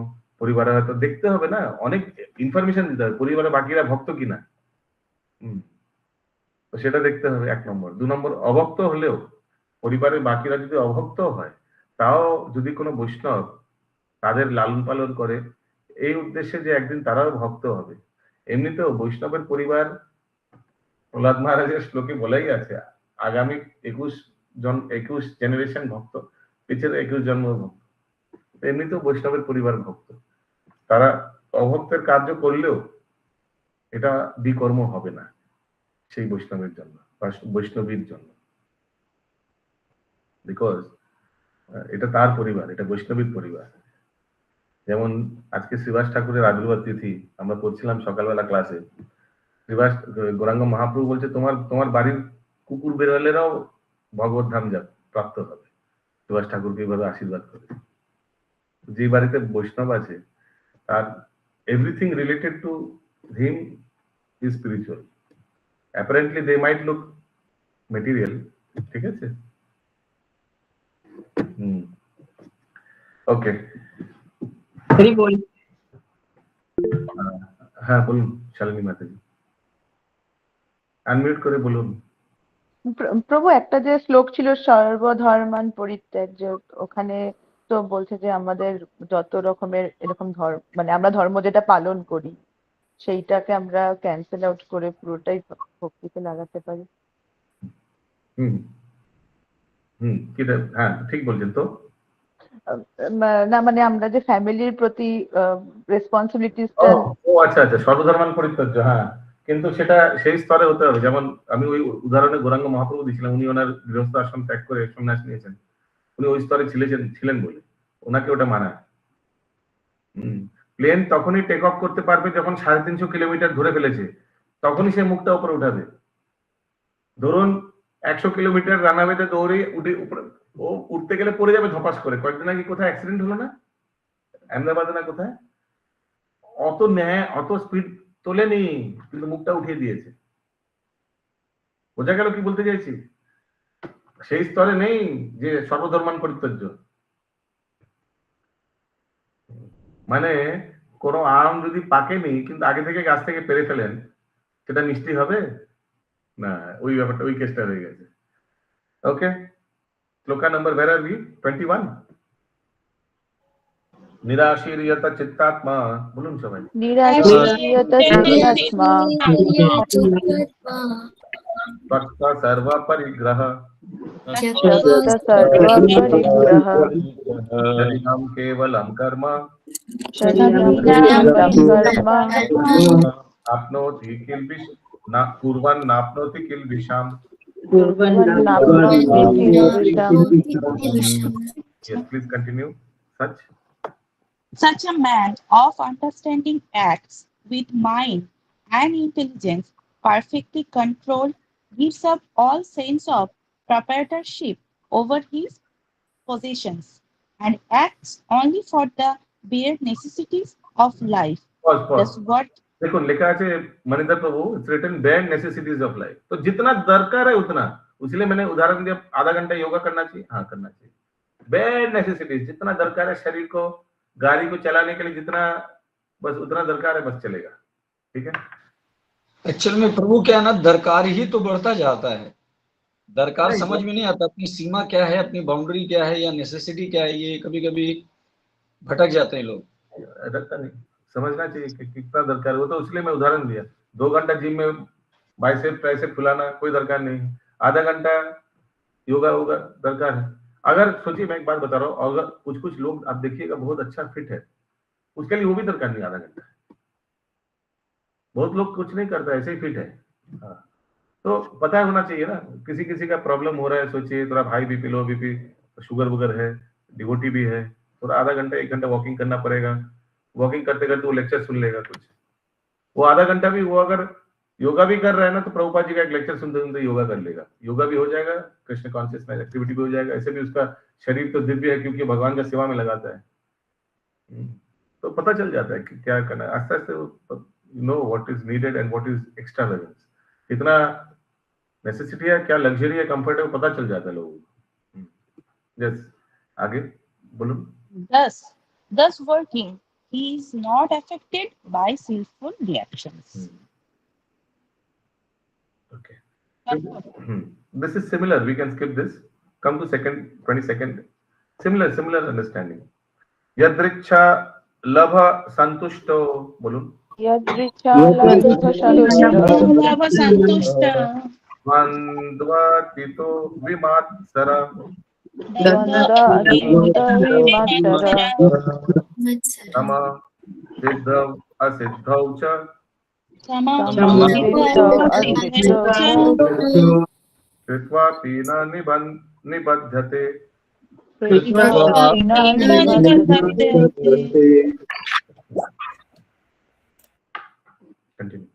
পরিবারে হয়তো দেখতে হবে না, অনেক ইনফরমেশন দিতে হবে, পরিবারে বাকিরা ভক্ত কিনা, তো সেটা দেখতে হবে 1 নম্বর। 2 নম্বর, অভক্ত হলেও পরিবারের বাকিরা যদি অভক্ত হয়, তাও যদি কোনো বৈষ্ণব তাদের লালন পালন করে এই উদ্দেশ্যে যে একদিন তারাও ভক্ত হবে। এমনিতেও বৈষ্ণবের পরিবার প্রহ্লাদ মহারাজের শ্লোকে বলাই আছে, আগামী 21 জেনারেশন ভক্ত, পিছের 21 জন্ম ভক্ত। এমনিতেও বৈষ্ণবের পরিবার ভক্ত, তারা অভক্তের কার্য করলেও এটা বিকর্ম হবে না সেই বৈষ্ণবের জন্য বা বৈষ্ণবীর জন্য, বিকজ এটা তার পরিবার, এটা বৈষ্ণবীর পরিবার। যেমন আজকে শ্রীবাস ঠাকুরের আবির্ভাব তিথি, আমরা পড়ছিলাম সকালবেলা ক্লাসে, শ্রীবাস গৌরাঙ্গ মহাপ্রভু বলছে তোমার বাড়ির কুকুর বেড়ালেরাও ভগবত ধাম প্রাপ্ত হবে, শ্রীবাস ঠাকুরকে এইভাবে আশীর্বাদ করে। যে বাড়িতে বৈষ্ণব আছে তার everything related to him is spiritual, apparently they might look material, ঠিক আছে। ওকে হ্যাঁ বলুন শালিনী মাতাজি, আনমিউট করে বলুন। প্রভু একটা যে শ্লোক ছিল সর্বধর্মান পরিত্যাগ, যে ওখানে তো বলছে যে আমাদের যত রকমের এরকম ধর্ম, মানে আমরা ধর্ম যেটা পালন করি সেইটাকে আমরা ক্যান্সেল আউট করে পুরোটাই ভক্তিতে লাগাতে পারি। হ্যাঁ ঠিক বলছেন তো। না মানে আমরা যে ফ্যামিলির প্রতি রেসপন্সিবিলিটিসটা, ও আচ্ছা আচ্ছা, সর্বধর্মান পরিত্যাজ্য, হ্যাঁ, কিন্তু সেটা সেই স্তরে হতে হবে। যেমন আমি ওই উদাহরণে গৌরাঙ্গ মহাপ্রভু দিয়েছিলাম, উনি ওনার গৃহস্থ আশ্রম ত্যাগ করে সন্ন্যাস নিয়েছেন, উনি ওই স্তরে ছিলেন বলে ওনাকে ওটা মানায়। প্লেন তখনই টেক অফ করতে পারবে যখন 350 কিলোমিটার ধরে ফেলেছে, তখনই সে মুখটা উপরে উঠাবে। ধরুন 100 কিলোমিটার রানাওয়েতে দৌড়ে ও উঠতে গেলে পড়ে যাবে ধপাস করে। কয়েকদিন আগে কোথায় অ্যাক্সিডেন্ট হলো না, আহমেদাবাদে না কোথায়, অত স্পিড তোলেনি, কিন্তু মুখটা উঠিয়ে দিয়েছে। বোঝা গেল কি বলতে চাইছি? সেই স্তরে নেই যে সর্বধর্মান পরিত্যাজ্য, মানে কোন আম যদি পাকেনি কিন্তু আগে থেকে গাছ থেকে পেরে ফেলেন, সেটা মিষ্টি হবে না, ওই ব্যাপারটা, ওই কেসটা হয়ে গেছে। ওকে, শ্লোকা নাম্বার where are we? 21। নিরাশীরিয়ত চিত্তাত্মা, বলুন সবাই। নিরাশীয়ত চিত্তাত্মা তত্ত্ব সর্ব পরিগ্রহ शक्त सर्वपरिग्रह शरीरं केवलं कर्म शरीरं केवलं कर्म आप्नोति किल्बिष न कुर्वन् नाप्नोति किल्बिषाम् कुर्वन्नाप्नोति किल्बिषम् Yes, please continue. Such a man of understanding acts with mind and intelligence, perfectly controlled, gives up all sense of proprietorship over his possessions, and acts only for the bare necessities of life. Pause. That's what देखो लिखा है Maninder Prabhu, it's written bare necessities of life. तो जितना दरकार है उतना, इसलिए मैंने उदाहरण दिया आधा घंटा योगा करना चाहिए, हाँ करना चाहिए. bare necessities जितना दरकार है शरीर को, गाड़ी को चलाने के लिए जितना बस उतना दरकार है बस चलेगा. ठीक है. एक्चुअल में प्रभु क्या है ना, दरकार ही तो बढ़ता जाता है. दरकार समझ में नहीं आता, अपनी सीमा क्या है, अपनी बाउंड्री क्या है या नेसेसिटी क्या है, ये कभी कभी भटक जाते हैं लोग. दरकार नहीं समझना चाहिए कि कितना दरकार है. वो तो इसलिए मैं उदाहरण दिया. 2 घंटा जिम में बाइसेप ट्राइसेप फुलाना कोई दरकार नहीं. आधा घंटा योगा होगा दरकार है. अगर सोचिए, मैं एक बात बता रहा हूँ, अगर कुछ लोग आप देखिएगा बहुत अच्छा फिट है, उसके लिए वो भी दरकार नहीं आधा घंटा. बहुत लोग कुछ नहीं करता, ऐसे ही फिट है. हाँ. तो पता होना चाहिए ना, किसी का प्रॉब्लम हो रहा है, सोचिए थोड़ा हाई बीपी, लो बीपी, शुगर वगैरह है, डिवोटी भी है, थोड़ा आधा घंटा 1 घंटा वॉकिंग करना पड़ेगा. वॉकिंग करते करते वो लेक्चर सुन लेगा कुछ. वो आधा घंटा भी वो अगर योगा भी कर रहा है ना, तो प्रभुपाद जी का एक लेक्चर सुनते सुनते योगा कर लेगा. योगा भी हो जाएगा, कृष्ण कॉन्शियसनेस एक्टिविटी भी हो जाएगा. ऐसे भी उसका शरीर तो दिव्य है क्योंकि भगवान का सेवा में लगाता है. तो पता चल जाता है कि क्या करना है. आस्ते आस्ते know what is needed and what is extravagance, कितना नेसेसिटी है, क्या लग्जरी है, कंफर्ट है, वो पता चल जाता है लोगों को. यस, आगे बोलो. thus working, he is not affected by sinful reactions. Okay. This is similar. We can skip this. Come to 22nd. Similar understanding. Yadriksha labha santushto. बोलो. यदृच्छा लब्धः संतुष्ट द्वन्द्वातीतो विमात्सरा सम सिद्धौ असिद्धौ च कृत्वापि न निबध्यते. Continue.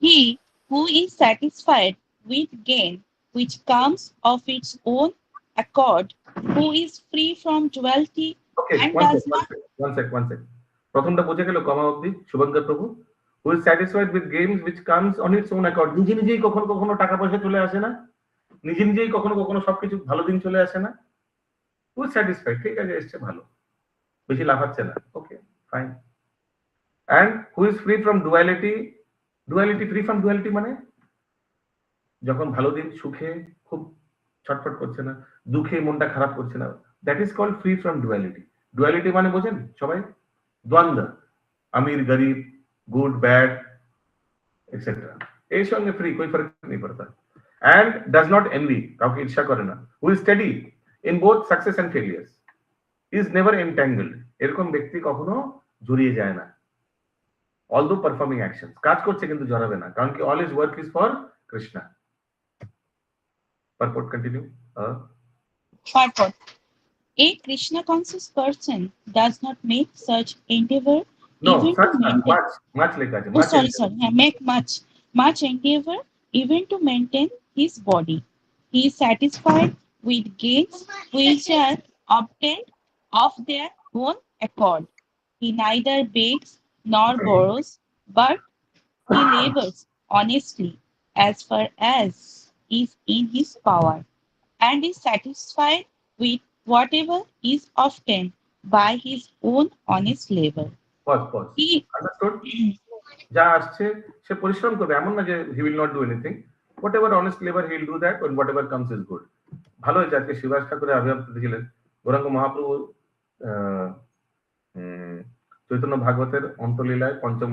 He who is satisfied with gain which comes of its own accord, who is free from duality Okay, and one does sec. not প্রথমটা বুঝে গেল কমা অবধি শুভঙ্কর প্রভু. Who is satisfied with gains which comes on its own accord. নিজেই কখনো টাকা পয়সা চলে আসে না, নিজেই কখনো সবকিছু ভালো দিন চলে আসে না. Who is satisfied, ঠিক আছে, এসছে ভালো, বেশি লাফাচ্ছে না. ওকে, fine. And who is free from duality. free from duality মানে যখন ভালো দিন সুখে খুব ছটফট করছে না, দুঃখে মনটা খারাপ করছে না, that is called free from duality. duality মানে বোঝেন সবাই, দ্বন্দ্ব, আমির গরিব, গুড ব্যাড এটসেট্রা, এর সঙ্গে ফ্রি, कोई फर्क नहीं पड़ता. and does not envy, কাউকে ঈর্ষা করে না. who is steady in both success and failures, is never entangled. এরকম ব্যক্তি কখনো জড়িয়ে যায় না. although performing actions, কাজ করছে কিন্তু জড়াবে না, কারণ কি all his work is for Krishna. Purport continue. Purport. A Krishna conscious person does not make such endeavor even to maintain. Much lega hai. Sorry. Make much endeavor even to maintain his body. He is satisfied with gains which are obtained of their own accord. He neither begs nor borrows, but he labors honestly as far as is in his power, and is satisfied with whatever is obtained by his own honest labor. Pause. Understood? যা আসছে সে পরিশ্রম করবে, এমন না যে he will not do anything. Whatever honest labor he will do that, and whatever comes is good. ভালো হয়েছে আজকে শিবাস ঠাকুরের আবির্ভাব দিয়েছিলেন. গৌরাঙ্গ মহাপ্রভু চৈতন্য ভাগবতের অন্তলীলায় পঞ্চম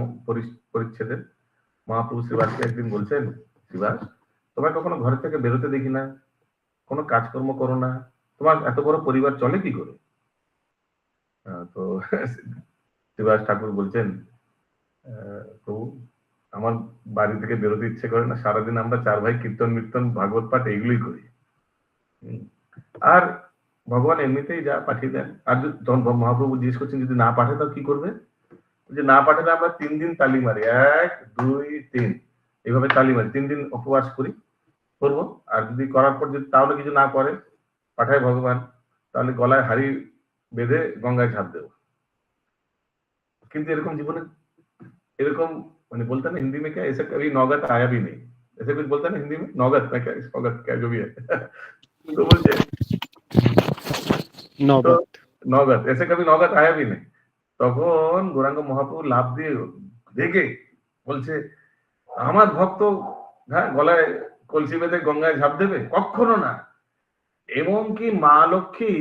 পরিচ্ছেদে মহাপ্রভু শিবাসকে একদিন বলছেন, শিবাস তোমার কখনো ঘর থেকে বেরোতে দেখি না, কোনো কাজকর্ম করো না, তোমার এত বড় পরিবার চলে কি করে? তো শিবাস ঠাকুর বলছেন, প্রভু আমার বাড়ি থেকে বেরোতে ইচ্ছে করে না, সারাদিন আমরা 4 ভাই কীর্তন মীর্তন ভাগবত পাঠ এইগুলোই করি। আর ভগবান এমনিতেই যা পাঠিয়ে দেন। আর যখন মহাপ্রভু জিজ্ঞেস করছেন যদি না পাঠে তাও কি করবে, যে না পাঠালে আমরা 3 দিন তালি মারি, 1 2 3 এইভাবে তালি মারি, 3 দিন উপবাস করবো। আর যদি করার পর যদি তাহলে কিছু না করে পাঠায় ভগবান, তাহলে গলায় হাড়ি বেঁধে গঙ্গায় ঝাঁপ দেবো। কিন্তু এরকম জীবনে এরকম মানে बोलते हैं ना हिंदी में क्या, ऐसा कभी नौगत आया भी नहीं, ऐसे कुछ बोलते हैं ना हिंदी में, नौगत ना क्या, सौगत क्या जो भी है तो बोलते तो नौगत, ऐसे कभी नौगत आया भी नहीं। তখন গৌরাঙ্গ মহাপ্রভু লাভ দিয়ে দেখে বলছে আমার ভক্ত হ্যাঁ গলায় কলসি বেঁধে গঙ্গায় ঝাঁপ দেবে, কখনো না। এমনকি মা লক্ষ্মী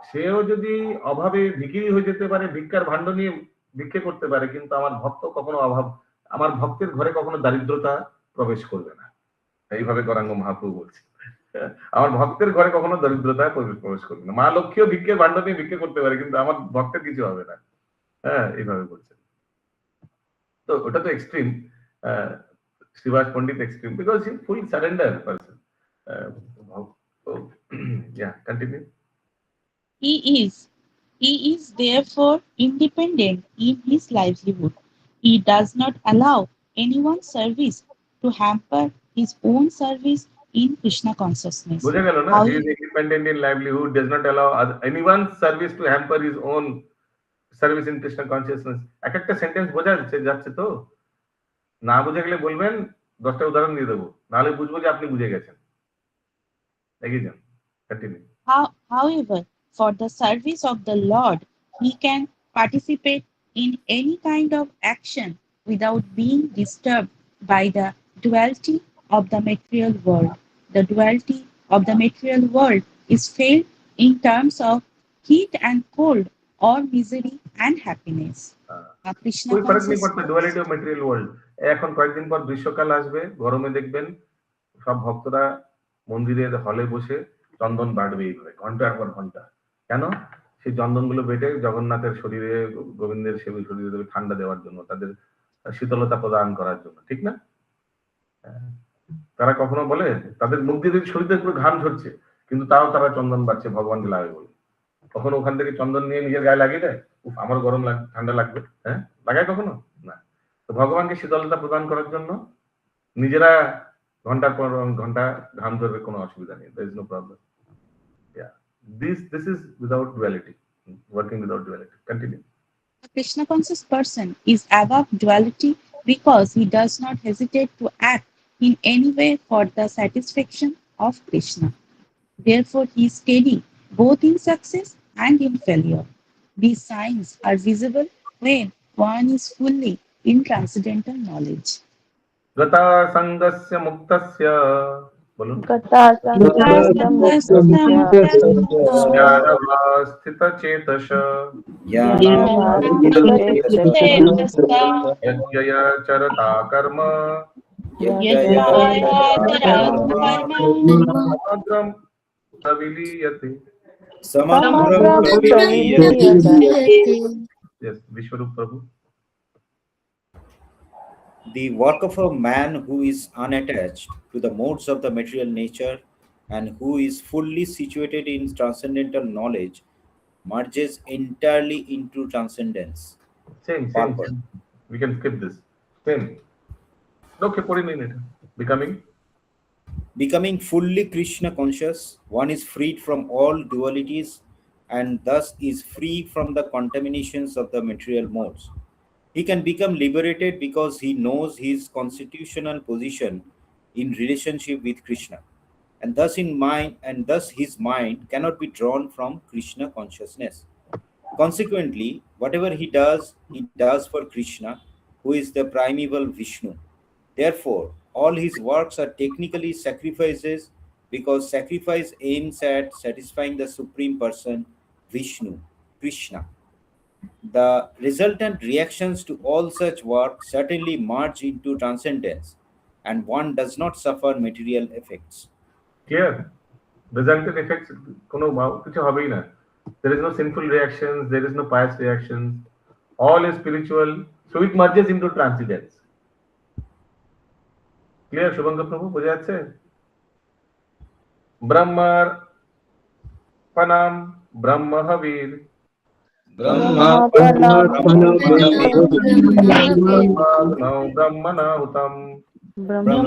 সেও যদি অভাবে ভিখিরি হয়ে যেতে পারে, ভিক্ষার ভাণ্ড নিয়ে ভিক্ষে করতে পারে, কিন্তু আমার ভক্ত কখনো আমার ভক্তের ঘরে কখনো দারিদ্রতা প্রবেশ করবে না। এইভাবে গৌরাঙ্গ মহাপ্রভু বলছে আমার ভক্তের ঘরে কখনো দারিদ্রতা প্রবেশ করবে না। মা লক্ষ্মীও ভিক্ষের ভাণ্ড নিয়ে ভিক্ষে করতে পারে, কিন্তু আমার ভক্তের কিছু হবে না। হ্যাঁ, এইভাবে বলছে। তো ওটা তো extreme, Srivas Pandit extreme, because he full surrender person. Yeah, continue. He is therefore independent in his livelihood. He does not allow anyone's service to hamper his own service in Krishna consciousness. বোঝা গেল না? He is independent in livelihood, does not allow anyone's service to hamper his own service in Krishna consciousness. এক একটা sentence বোঝা যাচ্ছে তো? না বুঝে গেলে বলবেন, 10টা উদাহরণ দিয়ে দেবো, নাহলে বুঝবো যে আপনি বুঝে গেছেন। এগিয়ে যান, continue. However, for the service of the Lord, he can participate in any kind of action without being disturbed by the duality of the material world. The duality of the material world is felt in terms of heat and cold, or misery and happiness. Krishna कोई फर्क नहीं consciousness पड़ता duality of material world. এখন কয়েকদিন পর গ্রীষ্মকাল আসবে, গরমে দেখবেন সব ভক্তরা মন্দিরের হলে বসে চন্দন বাড়বে এইভাবে ঘন্টার পর ঘন্টা। কেন? সেই চন্দনগুলো বেটে জগন্নাথের শরীরে, গোবিন্দের শরীরে ঠান্ডা দেওয়ার জন্য, তাদের শীতলতা প্রদান করার জন্য, ঠিক না? তারা কখনো বলে তাদের মুখ দিয়ে শরীরে পুরো ঘাম ঝরছে, কিন্তু তাও তারা চন্দন বাড়ছে ভগবানকে লাগাবে বলে। কখনো ওখান থেকে চন্দন নিয়ে নিজের গায়ে লাগিয়ে দেয়, আমার গরম লাগবে, ঠান্ডা লাগবে, হ্যাঁ লাগায় কখনো না। তো ভগবানকে শীতলতা প্রদান করার জন্য নিজেরা ঘন্টার পর ঘন্টা ঘাম ধরবে, কোনো অসুবিধা নেই, there is no problem. Yeah, this is without duality, working without duality. Continue. A Krishna conscious person is above duality because he does not hesitate to act in any way for the satisfaction of Krishna. Therefore, he is steady both in success and in failure. These signs are visible when one is fully in transcendental knowledge. गता संगस्य मुक्तस्य, बोलूं, गता संगस्य मुक्तस्य स्थितचेतस यज्ञया चरता कर्म समग्रं प्रविलीयते। Yes, Vishwarup Prabhu. The work of a man who is unattached to the modes of the material nature and who is fully situated in transcendental knowledge merges entirely into transcendence. Same. We can skip this. Same. Okay, put in it. Becoming fully Krishna conscious, one is freed from all dualities and thus is free from the contaminations of the material modes. He can become liberated because he knows his constitutional position in relationship with Krishna, and thus his mind cannot be drawn from Krishna consciousness. Consequently, whatever he does for Krishna, who is the primeval Vishnu. Therefore, all his works are technically sacrifices because sacrifice aims at satisfying the Supreme Person, Vishnu, Krishna. The resultant reactions to all such work certainly merge into transcendence, and one does not suffer material effects. Clear? Resultant effects কোনো কিছু হবেই না. There is no sinful reactions, there is no pious reactions. All is spiritual, so it merges into transcendence. Clear, Shubhankar প্রভু? বোঝা যাচ্ছে? ব্রহ্মার পনাম ব্রহ্মহবীর ব্রহ্মণাহুতম ব্রহ্মৈব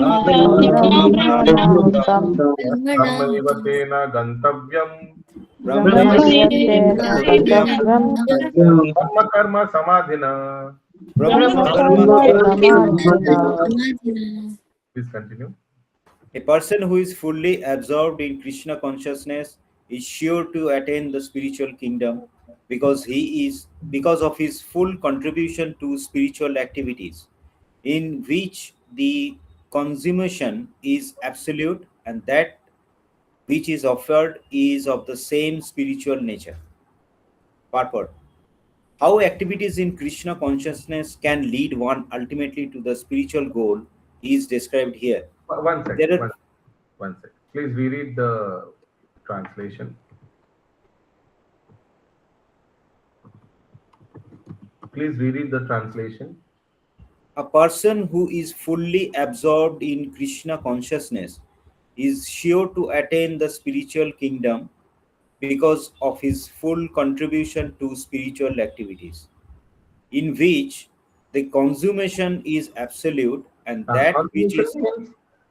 তেন গন্তব্যম ব্রহ্ম কর্ম সমাধিনা. Please continue. A person who is fully absorbed in Krishna consciousness is sure to attain the spiritual kingdom because of his full contribution to spiritual activities, in which the consummation is absolute and that which is offered is of the same spiritual nature. Purport. How activities in Krishna consciousness can lead one ultimately to the spiritual goal is described here. One sec. Please reread the translation. Please reread the translation. A person who is fully absorbed in Krishna consciousness is sure to attain the spiritual kingdom because of his full contribution to spiritual activities, in which the consummation is absolute and that which is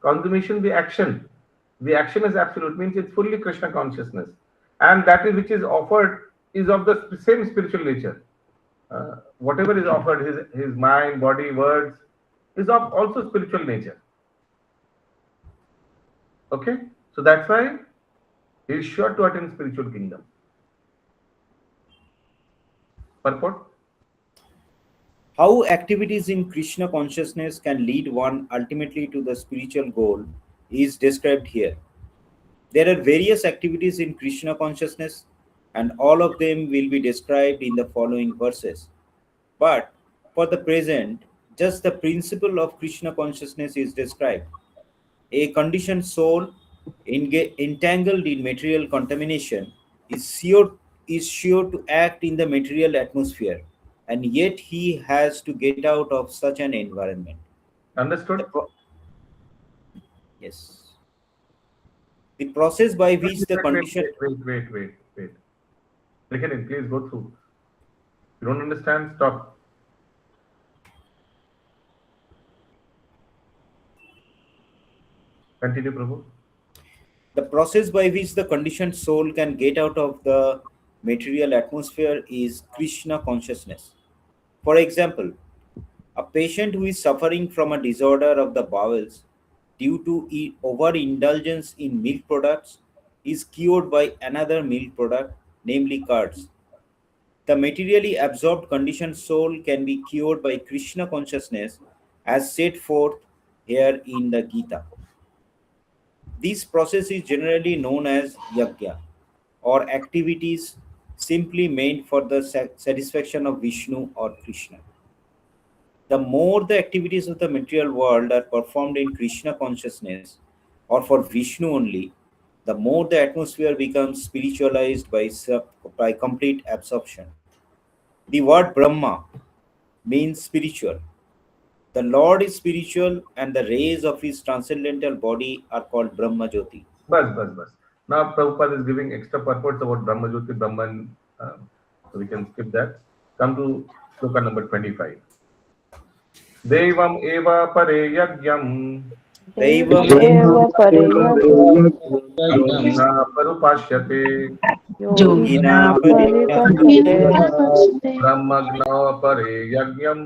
consummation, the action is absolute, means it's fully Krishna consciousness, and that is which is offered is of the same spiritual nature. Whatever is offered, his mind, body, words, is of also spiritual nature. Okay, so that's why he is sure to attain spiritual kingdom. Purport. How activities in Krishna consciousness can lead one ultimately to the spiritual goal is described here. There are various activities in Krishna consciousness, and all of them will be described in the following verses. But for the present, just the principle of Krishna consciousness is described. A conditioned soul entangled in material contamination is sure to act in the material atmosphere, and yet he has to get out of such an environment. Understood? Yes. The process by which the condition... Wait. Again, please go through. If you don't understand, stop. Continue, Prabhu. The process by which the conditioned soul can get out of the material atmosphere is Krishna consciousness. For example, a patient who is suffering from a disorder of the bowels due to overindulgence in milk products is cured by another milk product, namely curds. The materially absorbed conditioned soul can be cured by Krishna consciousness as set forth here in the Gita. This process is generally known as yajna, or activities simply meant for the satisfaction of Vishnu or Krishna. The more the activities of the material world are performed in Krishna consciousness or for Vishnu only, the more the atmosphere becomes spiritualized by complete absorption. The word Brahma means spiritual. The Lord is spiritual and the rays of his transcendental body are called Brahma Jyoti. Bas. Now Prabhupada is giving extra purports about Brahma Jyoti, Brahman, so we can skip that. Come to sloka number 25. Devam eva pare yagyam yogina parupashyate brahmagna pare yagyam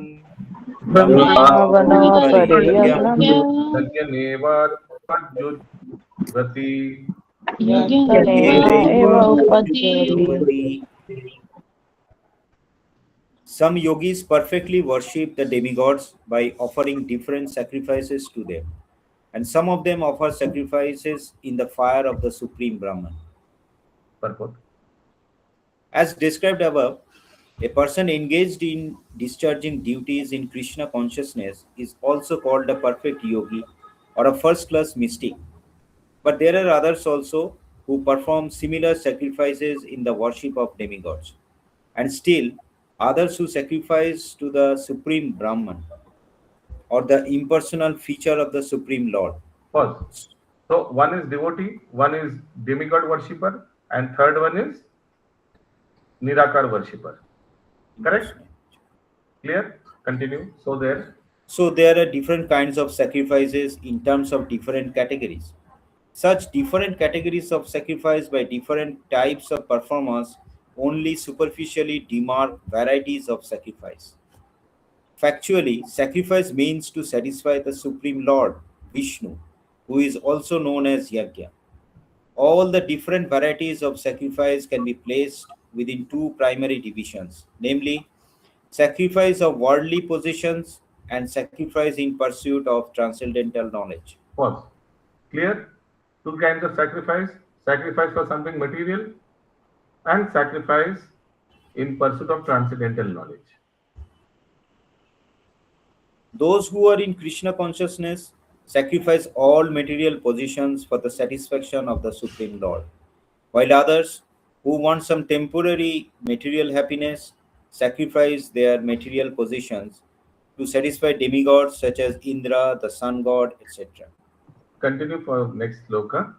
yajneva pajyudrati. Some yogis perfectly worship the demigods by offering different sacrifices to them, and some of them offer sacrifices in the fire of the Supreme Brahman. Purport. As described above, a person engaged in discharging duties in Krishna consciousness is also called a perfect yogi or a first-class mystic. But there are others also who perform similar sacrifices in the worship of demigods, and still others who sacrifice to the supreme Brahman or the impersonal feature of the supreme Lord. Pause. So one is devotee, one is demigod worshipper, and third one is Nirakar worshipper. Correct? Clear? Continue. So there are different kinds of sacrifices in terms of different categories. Such different categories of sacrifice by different types of performers only superficially demark varieties of sacrifice. Factually, sacrifice means to satisfy the Supreme Lord, Vishnu, who is also known as Yajna. All the different varieties of sacrifice can be placed within two primary divisions, namely sacrifice of worldly possessions and sacrifice in pursuit of transcendental knowledge. pause. Clear? Two kinds of sacrifice. Sacrifice for something material and sacrifice in pursuit of transcendental knowledge. Those who are in Krishna consciousness sacrifice all material possessions for the satisfaction of the Supreme Lord, while others who want some temporary material happiness sacrifice their material possessions to satisfy demigods such as Indra, the sun god, etc. Continue for next sloka.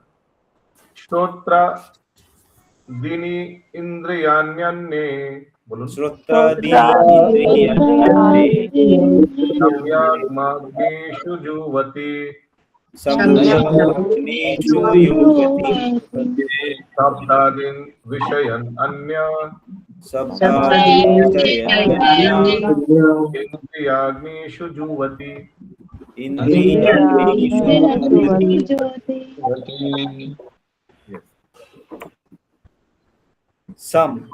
Shrotra dini indriyanyane. Bolun. Shrotradi Samyagmageshu juvati. Samyagneshu yuvati Sabdadin vishayan anya. Indriyagneshu juvati. Some,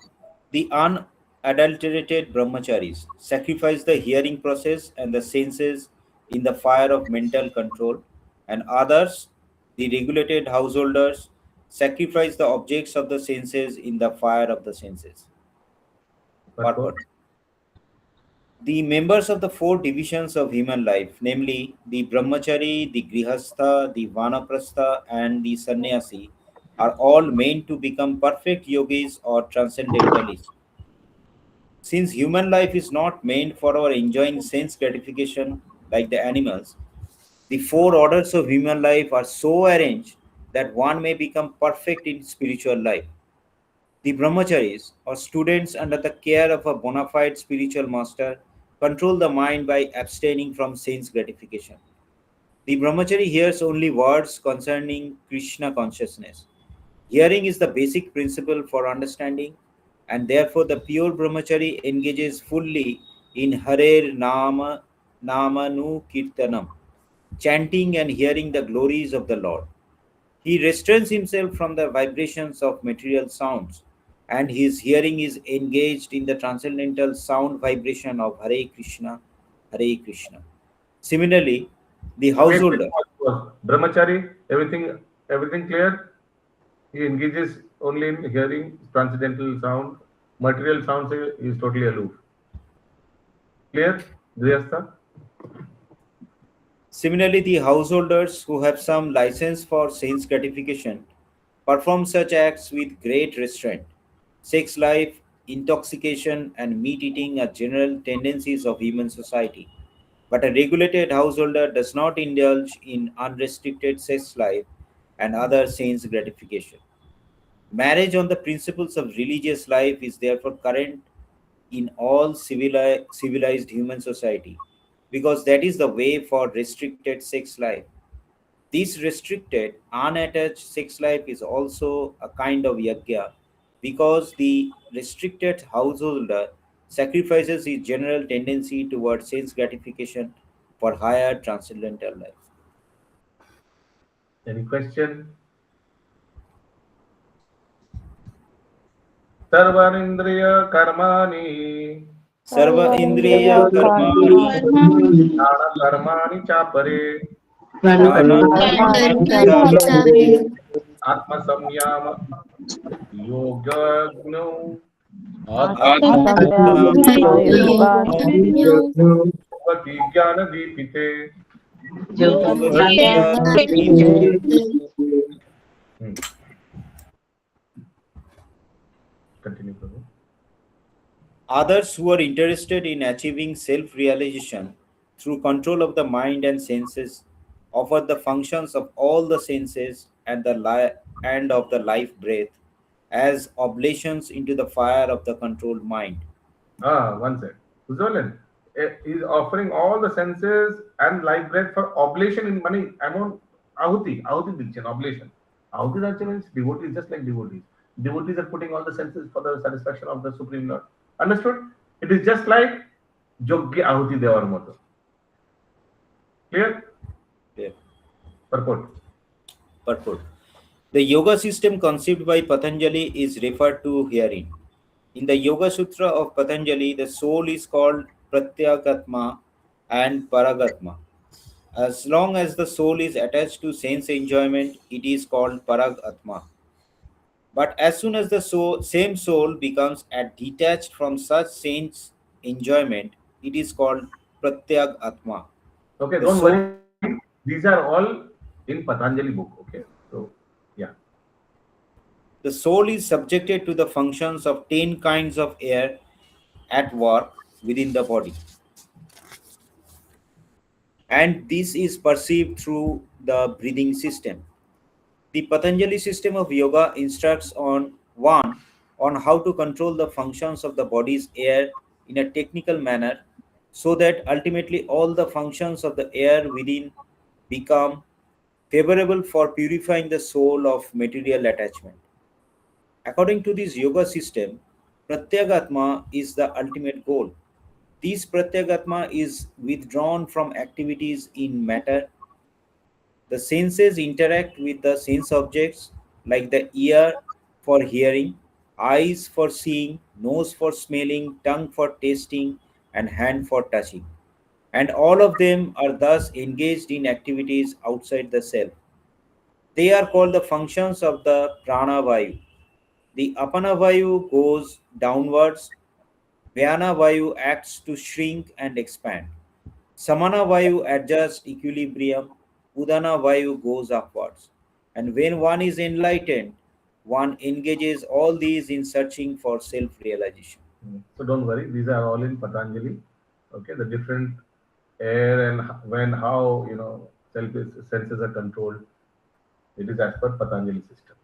the unadulterated brahmacharis, sacrifice the hearing process and the senses in the fire of mental control, and others, the regulated householders, sacrifice the objects of the senses in the fire of the senses. Purport. The members of the four divisions of human life, namely the brahmachari, the grihastha, the vanaprastha, and the sannyasi, are all meant to become perfect yogis or transcendentalists. Since human life is not meant for our enjoying sense gratification like the animals, the four orders of human life are so arranged that one may become perfect in spiritual life. The brahmacharis, or students under the care of a bona fide spiritual master, control the mind by abstaining from sense gratification. The brahmachari hears only words concerning Krishna consciousness. Hearing is the basic principle for understanding, and therefore the pure brahmachari engages fully in Harer Namanu Kirtanam, chanting and hearing the glories of the Lord. He restrains himself from the vibrations of material sounds, and his hearing is engaged in the transcendental sound vibration of Hare Krishna, Hare Krishna. Similarly, the householder. Brahmachari, everything clear? He engages only in hearing transcendental sound. Material sounds he is totally aloof. Clear? Grihastha? Similarly, the householders who have some license for sense gratification perform such acts with great restraint. Sex life, intoxication, and meat eating are general tendencies of human society. But a regulated householder does not indulge in unrestricted sex life and other sense gratification. Marriage on the principles of religious life is therefore current in all civilized human society, because that is the way for restricted sex life. This restricted, unattached sex life is also a kind of yajna, because the restricted householder sacrifices his general tendency towards sense gratification for higher transcendental life. Any question? Sarvanindriya karmani. Sarva Indriya Karmani. Prana karmani chapare. Atma samyama yogagno. Bhakti jnana deepite. Continue, Prabhu. Others who are interested in achieving self-realization through control of the mind and senses offer the functions of all the senses and and of the life breath as oblations into the fire of the controlled mind. One sec. Uzolan is offering all the senses and life breath for oblation in money amount ahuti. Ahuti diction, oblation. Ahuti actually means devotees, just like devotees. Devotees are putting all the senses for the satisfaction of the Supreme Lord. Understood? It is just like Jogya Ahuti Devar Moto. Clear? Yeah. Purport. Purport. The yoga system conceived by Patanjali is referred to herein. In the Yoga Sutra of Patanjali, the soul is called Pratyagatma and Paragatma. As long as the soul is attached to sense enjoyment, it is called Paragatma. But as soon as the same soul becomes detached from such sense enjoyment, it is called Pratyagatma. Okay, The don't soul, worry. These are all in Patanjali book. Okay, so yeah. the soul is subjected to the functions of 10 kinds of air at work within the body. And this is perceived through the breathing system. The Patanjali system of yoga instructs on how to control the functions of the body's air in a technical manner so that ultimately all the functions of the air within become favorable for purifying the soul of material attachment. According to this yoga system, Pratyagatma is the ultimate goal. This Pratyagatma is withdrawn from activities in matter. The senses interact with the sense objects like the ear for hearing, eyes for seeing, nose for smelling, tongue for tasting, and hand for touching. And all of them are thus engaged in activities outside the self. They are called the functions of the prana vayu. The apana vayu goes downwards, vyana vayu acts to shrink and expand. Samana Vayu adjusts equilibrium, Udana Vayu goes upwards. And when one is enlightened, one engages all these in searching for self realization. So don't worry, these are all in Patanjali. Okay, the different air and when, how, senses are controlled. It is as per Patanjali system.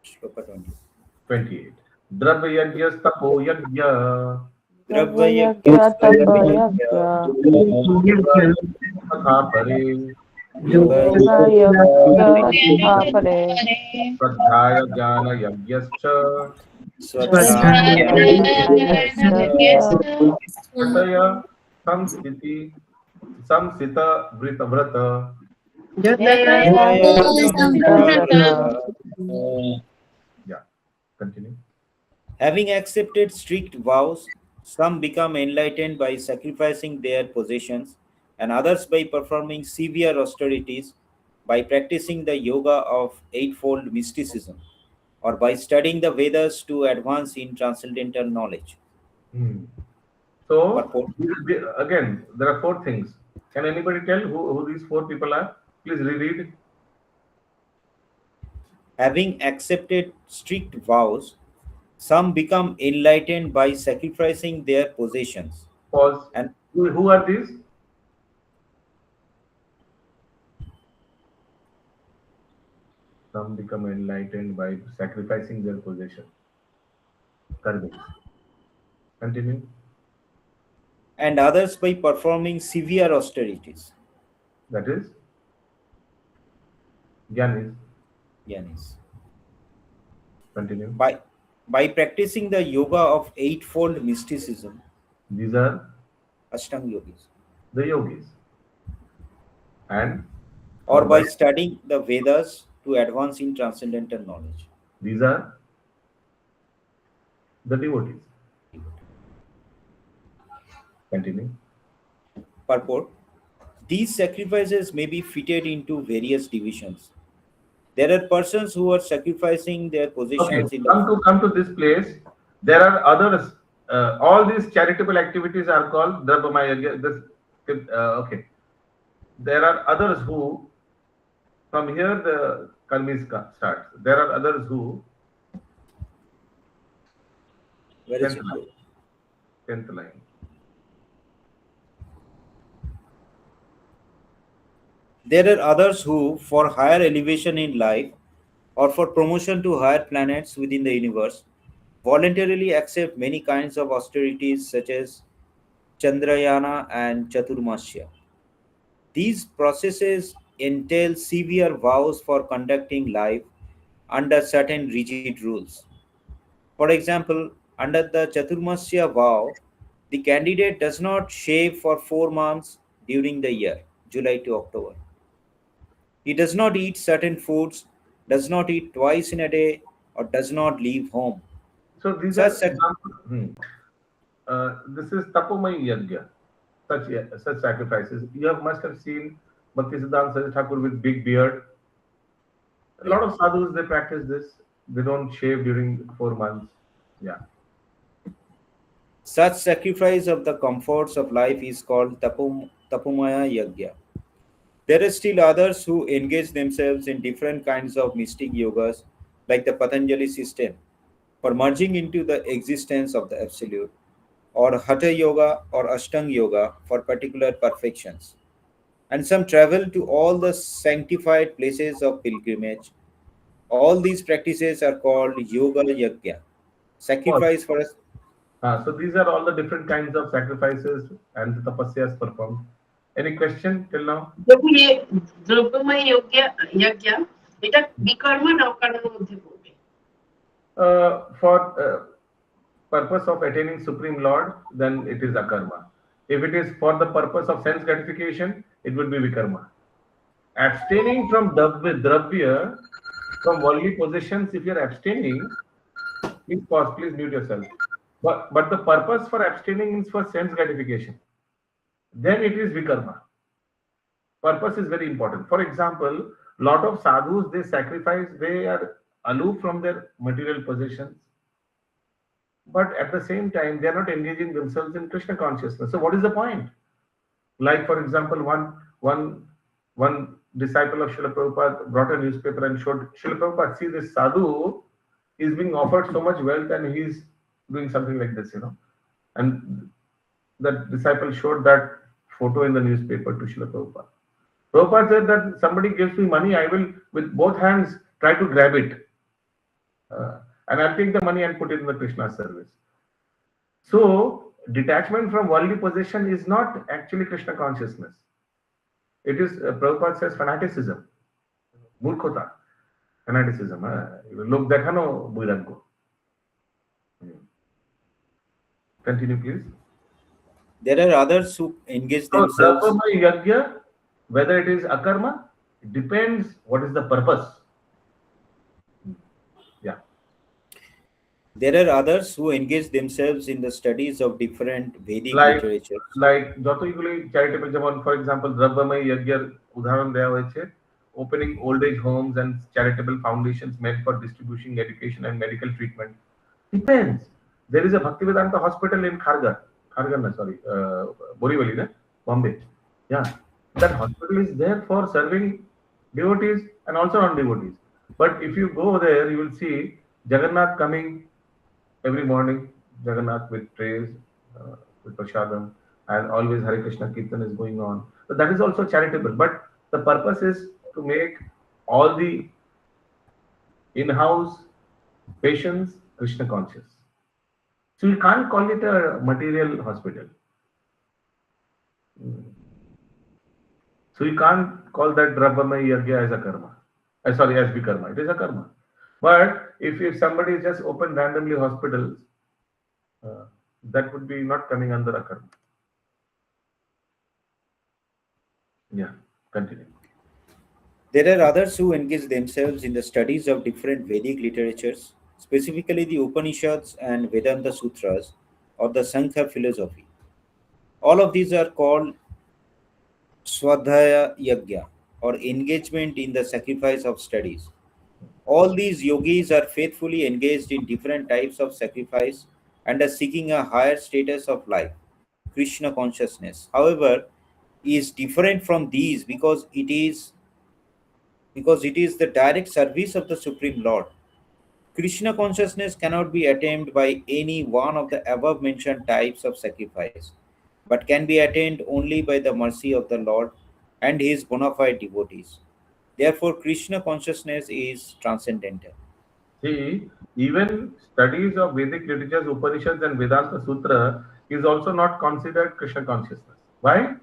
Shloka 20. 28. Dravayagyastapo yagya. Dravayagya tapayagya. Tatha pare. Yogayagya tatha pare. Swadhyaya jnana yagyascha. Tataya samsita vrita. Yeah, continue. Having accepted strict vows, some become enlightened by sacrificing their possessions, and others by performing severe austerities, by practicing the yoga of eightfold mysticism, or by studying the Vedas to advance in transcendental knowledge. So, Purport. again, there are 4 things. Can anybody tell who these 4 people are? Please reread. Having accepted strict vows, some become enlightened by sacrificing their possessions. Pause. And who are these? Some become enlightened by sacrificing their possession. Continue. And others by performing severe austerities. That is Gyanis. Continue. By practicing the yoga of eightfold mysticism. These are Ashtanga yogis. The yogis. And or by studying the Vedas to advance in transcendental knowledge. These are the devotees. Continue. Purport. These sacrifices may be fitted into various divisions. There are persons who are sacrificing their possessions Okay. Come to this place. There are others all these charitable activities are called Drabhamaya Yajna. Okay. There are others who, from here the karmis starts. There are others who, Where is 10th it? line. 10th line. There are others who, for higher elevation in life or for promotion to higher planets within the universe, voluntarily accept many kinds of austerities such as Chandrayana and Chaturmasya. These processes entail severe vows for conducting life under certain rigid rules. For example, under the Chaturmasya vow, the candidate does not shave for 4 months during the year, July to October. He does not eat certain foods, does not eat twice in a day, or does not leave home. So these Such are sac- examples. This is Tapomai Yajna. Such sacrifices. You must have seen Bhaktisiddhanta Saraswati Thakur with big beard. A lot of sadhus, they practice this. They don't shave during 4 months. Yeah. Such sacrifice of the comforts of life is called Tapomaya Yajna. There are still others who engage themselves in different kinds of mystic yogas, like the Patanjali system, for merging into the existence of the Absolute, or Hatha Yoga or Ashtanga Yoga for particular perfections. And some travel to all the sanctified places of pilgrimage. All these practices are called Yoga Yajna, Oh, sacrifice for us. so these are all the different kinds of sacrifices and the tapasyas performed. Any question till now? দেখো ये দ্রব্যময় যজ্ঞ এটা বিকর্ম না অকর্মের মধ্যে পড়বে? For purpose of attaining Supreme Lord, then it is akarma. If it is for the purpose of sense gratification, it would be vikarma. Abstaining from dravya, from worldly possessions, if you are abstaining, please pause, please mute yourself. But the purpose for abstaining is for sense gratification. Then it is vikarma. Purpose is very important. For example, lot of sadhus, they sacrifice, they are aloof from their material possessions, but at the same time they are not engaging themselves in Krishna consciousness. So what is the point? Like for example, one disciple of Srila Prabhupada brought a newspaper and showed Srila Prabhupada, see, this sadhu is being offered so much wealth and he's doing something like this, and that disciple showed that photo in the newspaper to Srila Prabhupada. Prabhupada said that somebody gives me money, I will with both hands try to grab it, and I'll take the money and put it in the Krishna service. So detachment from worldly possession is not actually Krishna consciousness. It is, Prabhupada says, fanaticism, murkhota, fanaticism. Log dekhano buiraggo. Continue, please. There are others who engage So themselves. Drapama Yajna, whether it is akarma, it depends what is the purpose. Yeah. There are others who engage themselves in the studies of different Vedic literature. Like যতগুলি charitable, যেমন for example দ্রব্যময় যজ্ঞের উদাহরণ দেওয়া হয়েছে, opening old age homes and charitable foundations meant for distributing education and medical treatment. Depends. There is a Bhaktivedanta hospital in Borivali, Bombay. Yeah, that hospital is there for serving devotees and also non-devotees. But if you go there, you will see Jagannath coming every morning, Jagannath with trays, with prasadam, and always Hare Krishna Kirtan is going on. So that is also charitable. But the purpose is to make all the in-house patients Krishna conscious. So you can't call it a material hospital. So you can't call that Drabhamaya Yajna as a karma. As vikarma. It is a karma. But if somebody just open randomly hospitals, that would be not coming under a karma. Yeah, continue. There are others who engage themselves in the studies of different Vedic literatures, specifically the Upanishads and Vedanta Sutras or the Sankhya philosophy. All of these are called Swadhyaya Yajna, or engagement in the sacrifice of studies. All these yogis are faithfully engaged in different types of sacrifice and as seeking a higher status of life. Krishna consciousness, however, is different from these because it is the direct service of the Supreme Lord. Krishna consciousness cannot be attained by any one of the above mentioned types of sacrifice, but can be attained only by the mercy of the Lord and his bona fide devotees. Therefore, Krishna consciousness is transcendental. See, even studies of Vedic literatures, Upanishads, and Vedanta Sutra is also not considered Krishna consciousness. Why?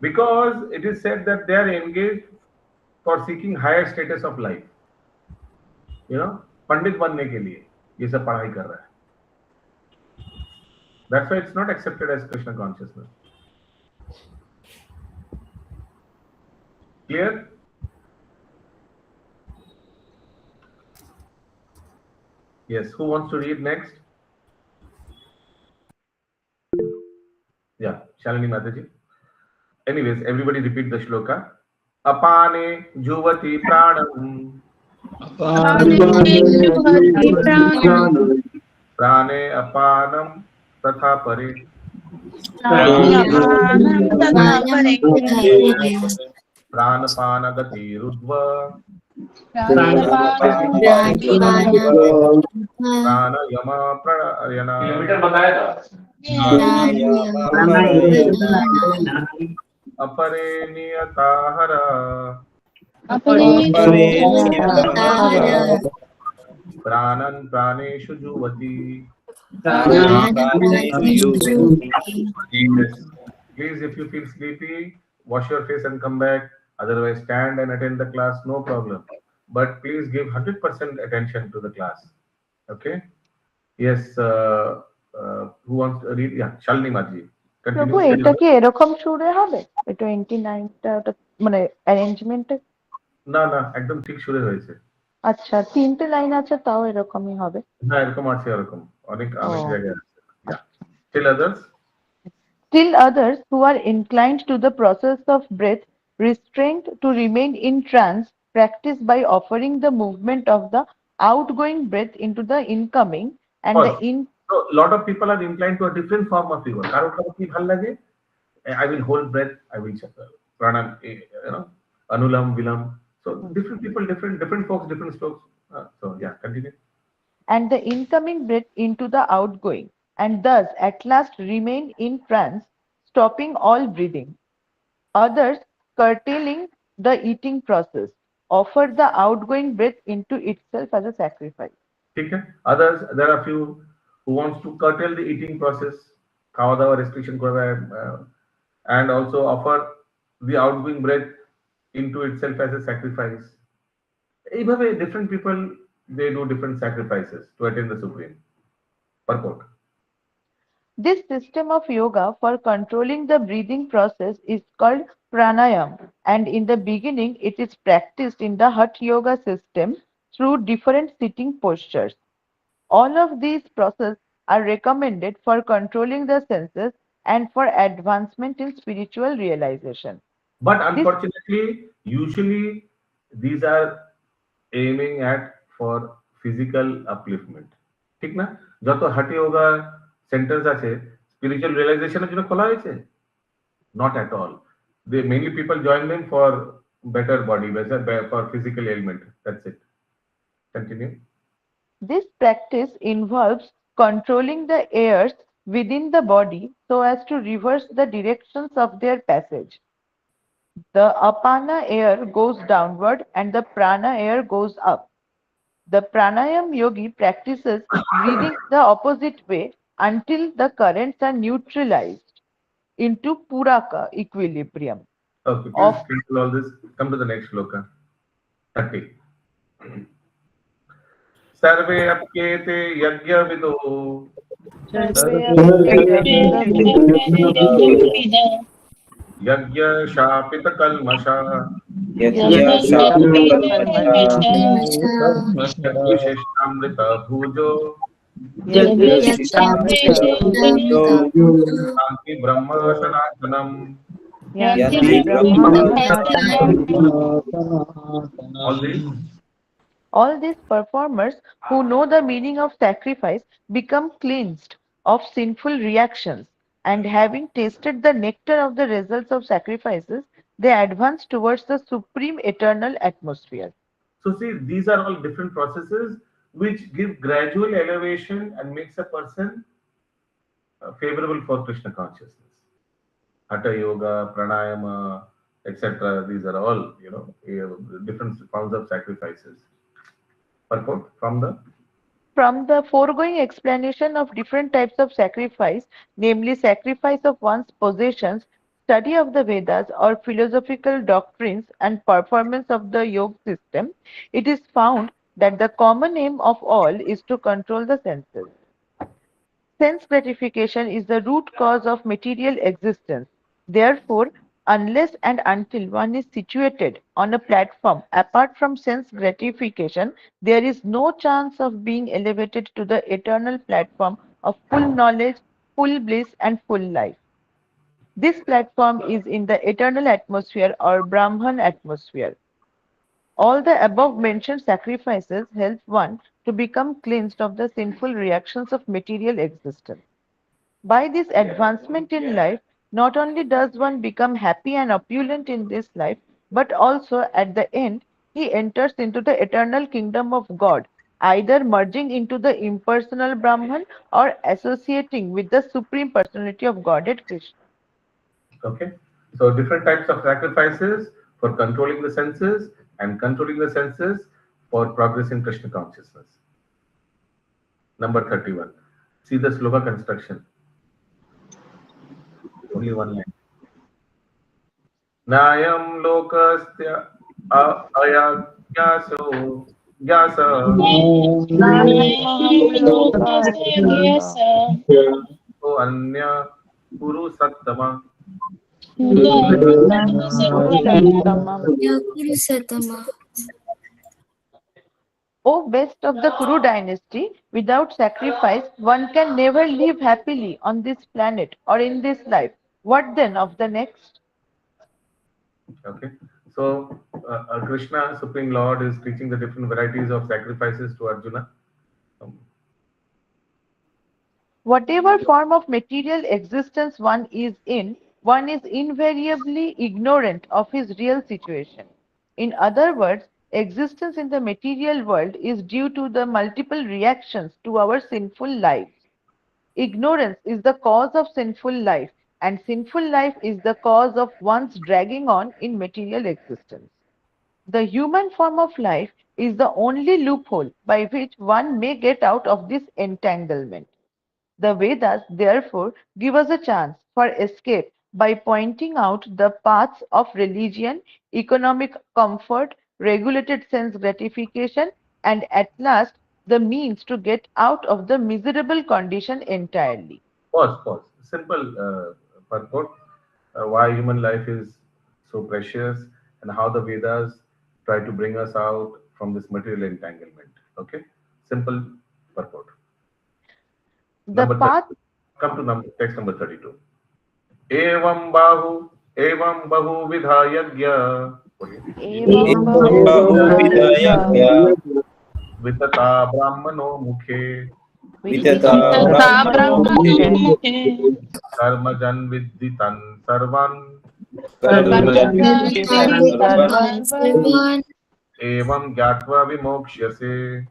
Because it is said that they are engaged for seeking higher status of life. पंडित बनने के लिए ये सब पढ़ाई कर रहा है. That's why it's not accepted as Krishna consciousness. Clear? Yes. Who wants to read next? Yeah, Shalini Mataji. Anyways, everybody repeat the shloka. Apane juvati pranam. Prane apanam tatha pare. Pranapana gati rudva. Pranayama pranayana. अपरे नियताहरा प्राणन प्राणेषु जुवति. Please, if you feel sleepy, wash your face and come back. Otherwise, stand and attend the class, no problem. But please give 100% attention to the class. Okay? Yes. Who wants to read? Yeah, Shalini Mataji. প্রভু এটা কি এরকম সুরে হবে 29টা ওটা মানে অ্যারেঞ্জমেন্টে? না না, একদম ঠিক সুরে হয়েছে। আচ্ছা, তিনটে লাইন আছে তাও এরকমই হবে? না, এরকম আছে, এরকম অনেক জায়গায় আছে। Still others who are inclined to the process of breath restrained to remain in trance practice by offering the movement of the outgoing breath into the incoming and So lot of people are inclined to a different form of yoga. কারো কি ভালো লাগে? I will hold breath, I will pranam, anulam vilam. So different people, different folks, different strokes. So yeah, continue. And the incoming breath into the outgoing, and thus at last remain in trance, stopping all breathing. Others, curtailing the eating process, offer the outgoing breath into itself as a sacrifice. Okay. Others, there are few who wants to curtail the eating process, খাওয়া দাওয়া restriction করবে, and also offer the outgoing breath into itself as a sacrifice. এইভাবে different people, they do different sacrifices to attain the supreme. Purport. This system of yoga for controlling the breathing process is called pranayama, and in the beginning it is practiced in the Hatha yoga system through different sitting postures. All of these processes are recommended for controlling the senses and for advancement in spiritual realization. But unfortunately, usually these are aiming at for physical upliftment. ঠিক না? যত হাটি yoga saunters আছে spiritual রিয়েলাইজেশনের জন্য খোলা হয়েছে? Not at all. They mainly people join them for better body, for physical ailment. That's it. Continue. This practice involves controlling the airs within the body so as to reverse the directions of their passage. The apana air goes downward and the prana air goes up. The pranayam yogi practices breathing the opposite way until the currents are neutralized into puraka equilibrium. Okay, please cancel all this. Come to the next shloka. 30. Sarve apkete yajna vido. Yajna shapita kalmasha. Vishishtamrita bhujo. Santi brahma sanathanam. All these. All these performers who know the meaning of sacrifice become cleansed of sinful reactions, and having tasted the nectar of the results of sacrifices, they advance towards the supreme eternal atmosphere. So see, these are all different processes which give gradual elevation and makes a person favorable for Krishna consciousness. Hatha yoga, pranayama, etc. These are all, different forms of sacrifices. Purport from the From the foregoing explanation of different types of sacrifice, namely sacrifice of one's possessions, study of the Vedas or philosophical doctrines and performance of the yoga system, it is found that the common aim of all is to control the senses. Sense gratification is the root cause of material existence. Therefore, unless and until one is situated on a platform apart from sense gratification, there is no chance of being elevated to the eternal platform of full knowledge, full bliss, and full life. This platform is in the eternal atmosphere or Brahman atmosphere. All the above mentioned sacrifices help one to become cleansed of the sinful reactions of material existence. By this advancement in life, not only does one become happy and opulent in this life, but also at the end, he enters into the eternal kingdom of God, either merging into the impersonal Brahman or associating with the Supreme Personality of Godhead Krishna. okay. So different types of sacrifices for controlling the senses and controlling the senses for progress in Krishna consciousness. Number 31. See the sloka construction. Only one line. Nayam lokasya ayagyaso gyasa o anya kuru sattama. O best of the Kuru dynasty, without sacrifice, one can never live happily on this planet or in this life. What then of the next? Okay. So Krishna, Supreme Lord, is teaching the different varieties of sacrifices to Arjuna. Whatever form of material existence one is in, one is invariably ignorant of his real situation. In other words, existence in the material world is due to the multiple reactions to our sinful lives. Ignorance is the cause of sinful life, and sinful life is the cause of one's dragging on in material existence. The human form of life is the only loophole by which one may get out of this entanglement. The Vedas, therefore, give us a chance for escape by pointing out the paths of religion, economic comfort, regulated sense gratification, and at last the means to get out of the miserable condition entirely. Pause. Simple purport. Why human life is so precious and how the Vedas try to bring us out from this material entanglement. Okay. Simple purport. The path. Come to text number 32. Evam bahu, evam bahu vidha yagya. Vitata brahmano mukhe. Karmajan vidditan sarvan. Evam gyatva vimokshase.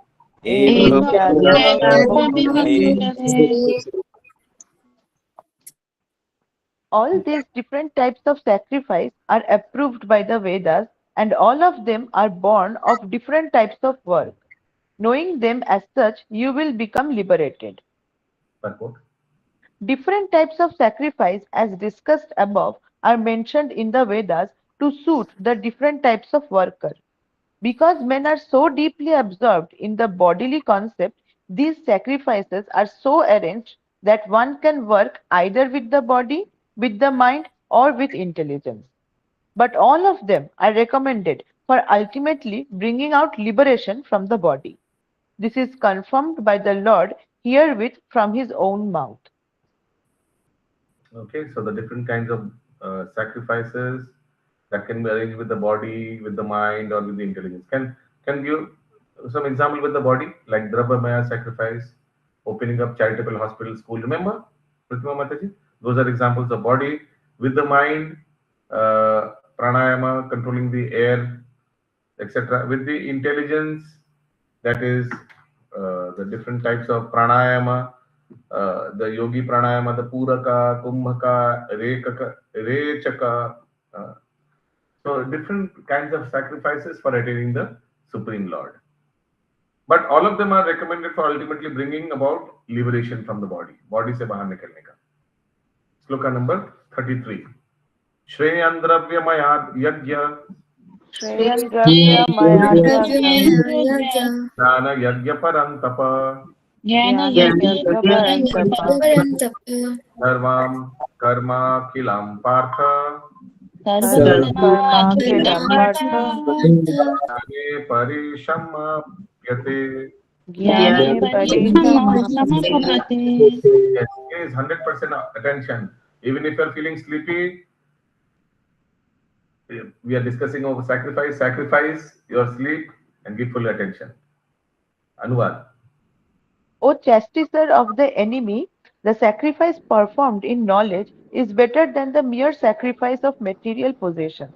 All these different types of sacrifice are approved by the Vedas, and all of them are born of different types of work. Knowing them as such, you will become liberated. Purport. Different types of sacrifice, as discussed above, are mentioned in the Vedas to suit the different types of worker. Because men are so deeply absorbed in the bodily concept, these sacrifices are so arranged that one can work either with the body, with the mind, or with intelligence. But all of them are recommended for ultimately bringing out liberation from the body. This is confirmed by the Lord herewith from his own mouth. Okay, so the different kinds of sacrifices that can be arranged with the body, with the mind, or with the intelligence. Can you some example with the body, like Drabbamaya sacrifice, opening up charitable hospital, school. Remember, Pratima Mataji? Those are examples of body. With the mind, pranayama, controlling the air, etc. With the intelligence, that is the different types of pranayama, the yogi pranayama, the puraka, kumbhaka, rechaka. So different kinds of sacrifices for attaining the Supreme Lord. But all of them are recommended for ultimately bringing about liberation from the body. Body se bahar nikalne ka. Sloka number 33. Shreyan dravyamaya yajna Shreyan Dravya Maya Yajna Jnana yajna parantapa Jnana Jnana Yajna Yajna Parantapa Sarvam karma kilam partha Sarvam Karma Kilam Kilam Partha Jnane parishamapyate. Jnane Parishamapyate. Yes, is 100% attention. Even if you're feeling sleepy, we are discussing over sacrifice. Sacrifice your sleep and give full attention. Anuvad. O chastiser of the enemy, the sacrifice performed in knowledge is better than the mere sacrifice of material possession.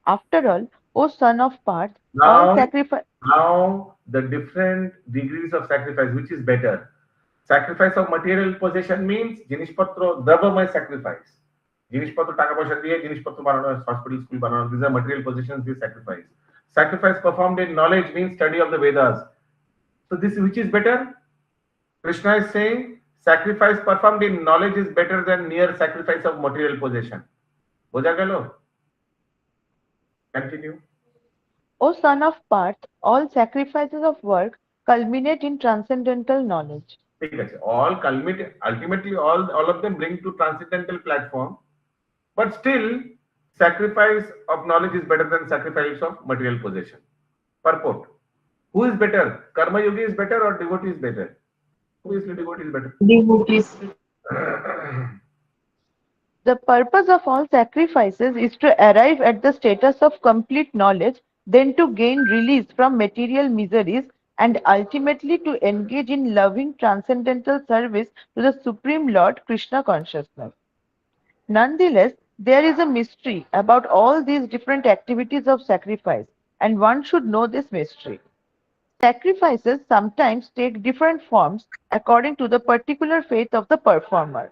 After all, O son of Parth, all sacrifice. Now the different degrees of sacrifice, which is better? Sacrifice of material possession means jinishpatro dravamay sacrifice. Jinishpatro taka paisha diye jinishpatro banano, hospital, school banano. These are material possessions. They sacrifice. Sacrifice performed in knowledge means study of the Vedas. So this which is better? Krishna is saying sacrifice performed in knowledge is better than mere sacrifice of material possession. Boja gelo? Continue. O son of Parth, all sacrifices of work culminate in transcendental knowledge. All culminate, ultimately all of them bring to transcendental platform, but still sacrifice of knowledge is better than sacrifice of material possession. Purport. Who is better? Karma yogi is better or devotee is better? Obviously devotee is better. Devotees. The purpose of all sacrifices is to arrive at the status of complete knowledge, then to gain release from material miseries, and ultimately to engage in loving transcendental service to the Supreme Lord Krishna consciousness. Nonetheless, there is a mystery about all these different activities of sacrifice, and one should know this mystery. Sacrifices sometimes take different forms according to the particular faith of the performer.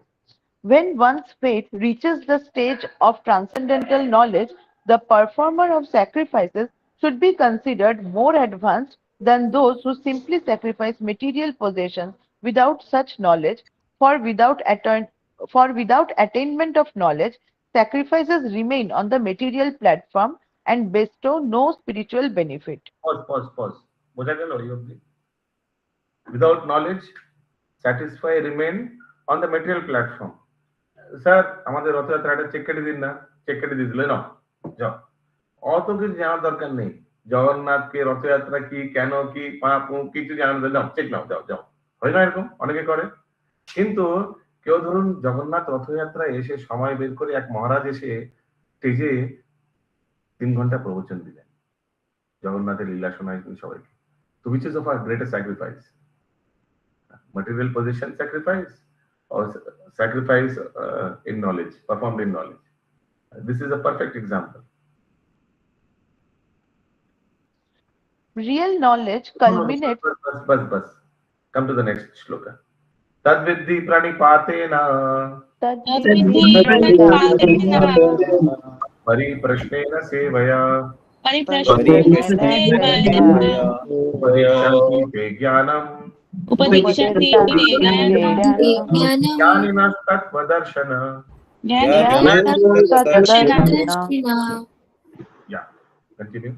When one's faith reaches the stage of transcendental knowledge, the performer of sacrifices should be considered more advanced than those who simply sacrifice material possessions without such knowledge, for without attainment of knowledge, sacrifices remain on the material platform and bestow no spiritual benefit. Pause. Boja gelo yogi. Without knowledge, satisfy remain on the material platform. Sir আমাদের রথযাত্রাটা check কেটে দিন না, check কেটে দিয়ে দিলে না, যাও। অত কিছু জানার দরকার নেই। জগন্নাথকে রথযাত্রা কি, কেন কি, কিছু জানার নাও, চেক নাও, যাও যাও। হয় না এরকম? অনেকে করে। কিন্তু কেউ ধরুন জগন্নাথ রথযাত্রায় এসে সময় বের করে এক মহারাজ এসে স্টেজে 3 ঘন্টা প্রবচন দিলেন, জগন্নাথের লীলা শোনায় সবাইকে। So which is of our greatest sacrifice? Material possession sacrifice or sacrifice in knowledge, performed in knowledge? This is a perfect example. Real knowledge culminates. Bas. Come to the next shloka. Tadvidhi pranipatena pariprashnena sevaya Upadishanti te jnanam Jnaninas tattvadarshana. Yeah, continue.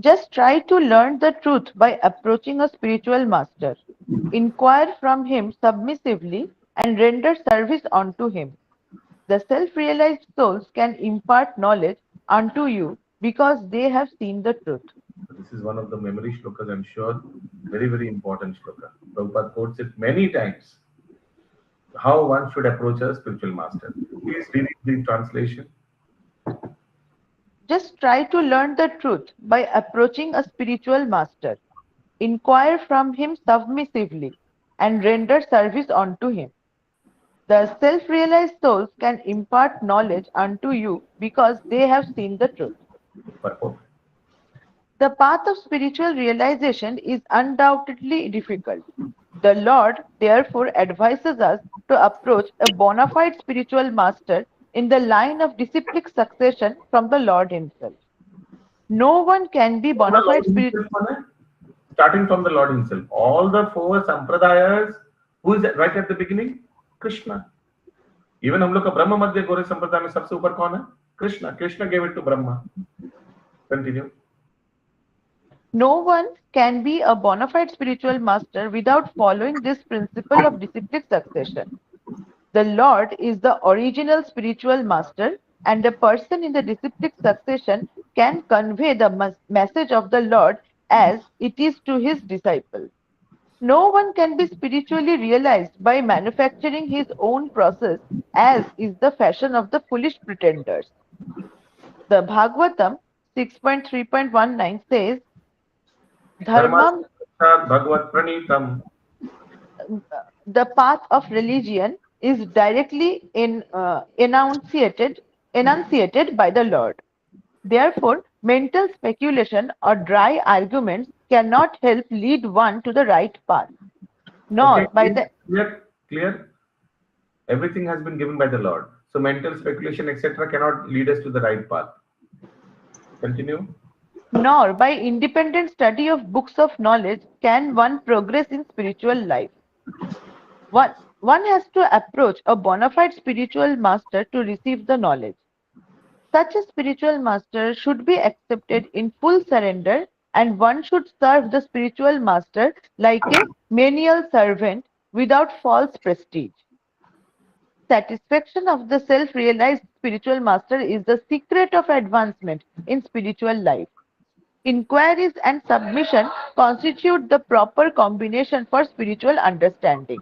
Just try to learn the truth by approaching a spiritual master. Inquire from him submissively and render service unto him. The self-realized souls can impart knowledge unto you because they have seen the truth. This is one of the memory shlokas, I'm sure. Very, very important shloka. Prabhupada quotes it many times. How one should approach a spiritual master. Please read the translation. Just try to learn the truth by approaching a spiritual master. inquire from him submissively, and render service unto him. The self-realized souls can impart knowledge unto you because they have seen the truth. Purport. The path of spiritual realization is undoubtedly difficult. The Lord therefore advises us to approach a bona fide spiritual master in the line of disciplic succession from the Lord himself. No one can be bona fide spiritual. Starting from the Lord himself. All the four sampradayas, who is right at the beginning? Krishna. Even हम लोग का ब्रह्म मध्य गौरी संप्रदाय में सबसे ऊपर कौन है? Krishna. Krishna gave it to Brahma. Continue. No one can be a bona fide spiritual master without following this principle of disciplic succession. The Lord is the original spiritual master, and a person in the disciplic succession can convey the message of the Lord as it is to his disciple. No one can be spiritually realized by manufacturing his own process, as is the fashion of the foolish pretenders. The Bhagavatam 6.3.19 says, Dharmam, Bhagavad Pranitam. the path of religion is directly enunciated by the Lord. Therefore, mental speculation or dry arguments cannot help lead one to the right path. Nor Okay, by the clear. Everything has been given by the Lord. So mental speculation, etc., cannot lead us to the right path. Continue. nor by independent study of books of knowledge can one progress in spiritual life. One has to approach a bona fide spiritual master to receive the knowledge. Such a spiritual master should be accepted in full surrender, and one should serve the spiritual master like a menial servant without false prestige. Satisfaction of the self-realized spiritual master is the secret of advancement in spiritual life. Inquiries and submission constitute the proper combination for spiritual understanding.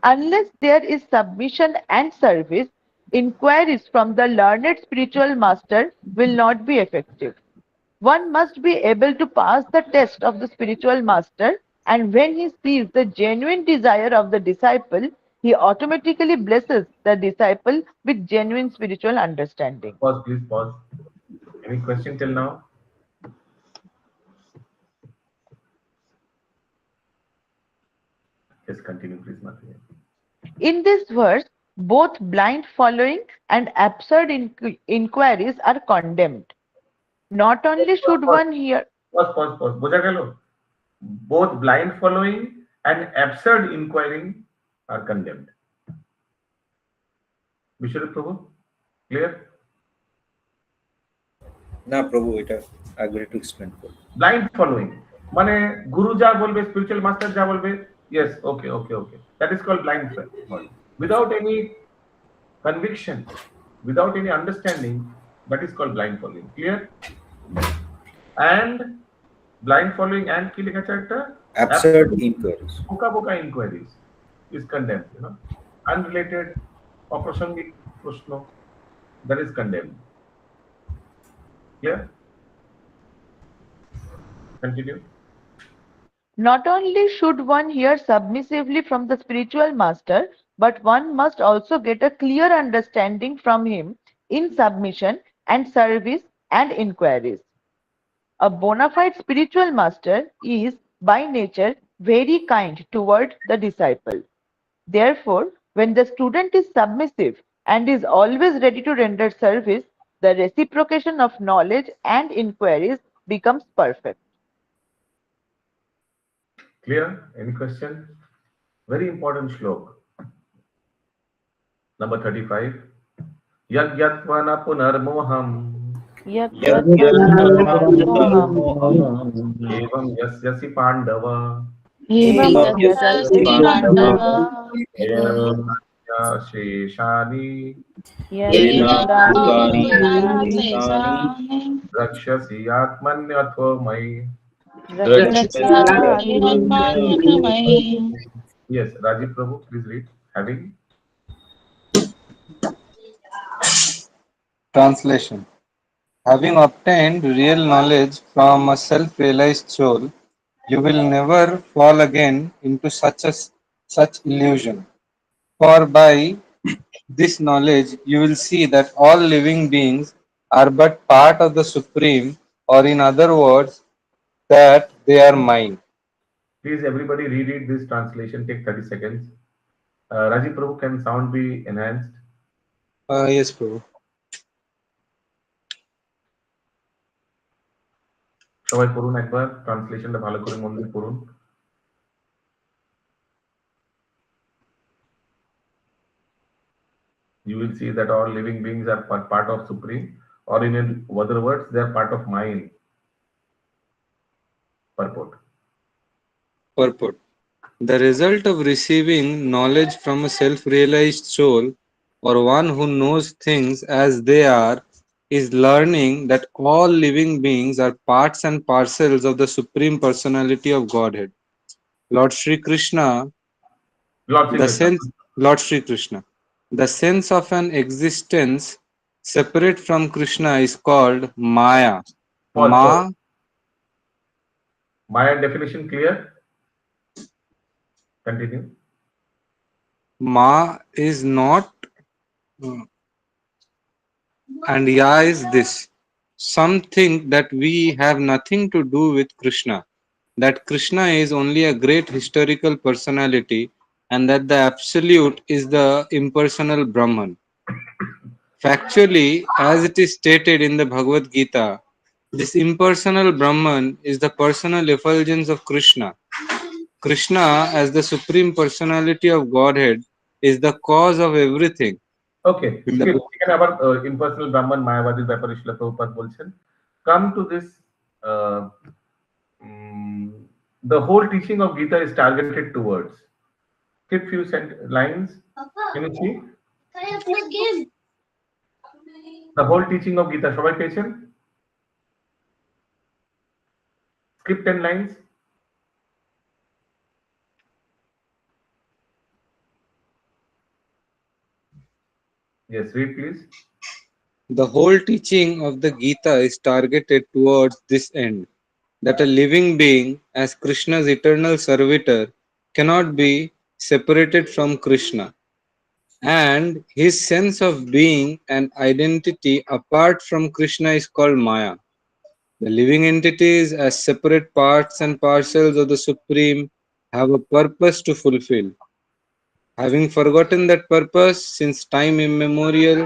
Unless there is submission and service, inquiries from the learned spiritual master will not be effective. One must be able to pass the test of the spiritual master, and when he sees the genuine desire of the disciple, he automatically blesses the disciple with genuine spiritual understanding. Pause, please pause. Any question till now? Yes, continue, please, Mataji. In this verse, both blind following and absurd inquiries are condemned. Not only should one hear. Pause. Boja gelo. Both blind following and absurd inquiring are condemned. Vishnu Prabhu, clear? Na Prabhu, এটা agree to explain. Blind following. Mane Guru ja bolbe, spiritual master ja bolbe. Yes, okay. That is called blind following. Without any conviction, without any understanding, that is called blind following. Clear? And blind following and ki likha chapter? Absurd inquiries. Boka inquiries is condemned. Unrelated, aprasangic prashno, that is condemned. Clear? Continue. Not only should one hear submissively from the spiritual master, but one must also get a clear understanding from him in submission and service and inquiries. A bona fide spiritual master is by nature very kind toward the disciple. Therefore, when the student is submissive and is always ready to render service, the reciprocation of knowledge and inquiries becomes perfect. Clear? Any question? Very important shlok. Number 35. Yagyatwana punarmoham. Evam yasyasi pandava. Sheshani. Rakshasi atmanyatva Yes, Rajiv Prabhu, please read. Having. Translation. Having obtained real knowledge from a self-realized soul, You will never fall again into such illusion. For by this knowledge you will see that all living beings are but part of the Supreme, or in other words, that they are mine. Please, everybody, reread this translation. Take 30 seconds. Rajiv Prabhu, can sound be enhanced? Yes, Prabhu. সবাই পড়ুন একবার ট্রান্সলেশনটা ভালো করে মন দিয়ে পড়ুন। You will see that all living beings are part of Supreme, or in other words, they are part of mine. Purport. Purport. The result of receiving knowledge from a self-realized soul, or one who knows things as they are, is learning that all living beings are parts and parcels of the Supreme Personality of Godhead. Lord Sri Krishna, Lord Sri Krishna. The sense of an existence separate from Krishna is called Maya. Maya definition clear? Continue. Ma is not, and Ya is this. Some think that we have nothing to do with Krishna, that Krishna is only a great historical personality, and that the Absolute is the impersonal Brahman. Factually, as it is stated in the Bhagavad Gita, this impersonal Brahman is the personal effulgence of Krishna. Krishna, as the Supreme Personality of Godhead, is the cause of everything. Okay, এখানে আবার impersonal Brahman মায়াবাদীর ব্যাপারে শিলা প্রভুপাদ বলছেন। Come to this, the whole teaching of Gita is targeted towards. Skip few lines. Can you see? The whole teaching of Gita, সবাই পেয়েছেন? Skip 10 lines. Yes, read please. The whole teaching of the Gita is targeted towards this end, that a living being, as Krishna's eternal servitor, cannot be separated from Krishna, and his sense of being and identity apart from Krishna is called Maya. The living entities, as separate parts and parcels of the Supreme, have a purpose to fulfill. Having forgotten that purpose, since time immemorial,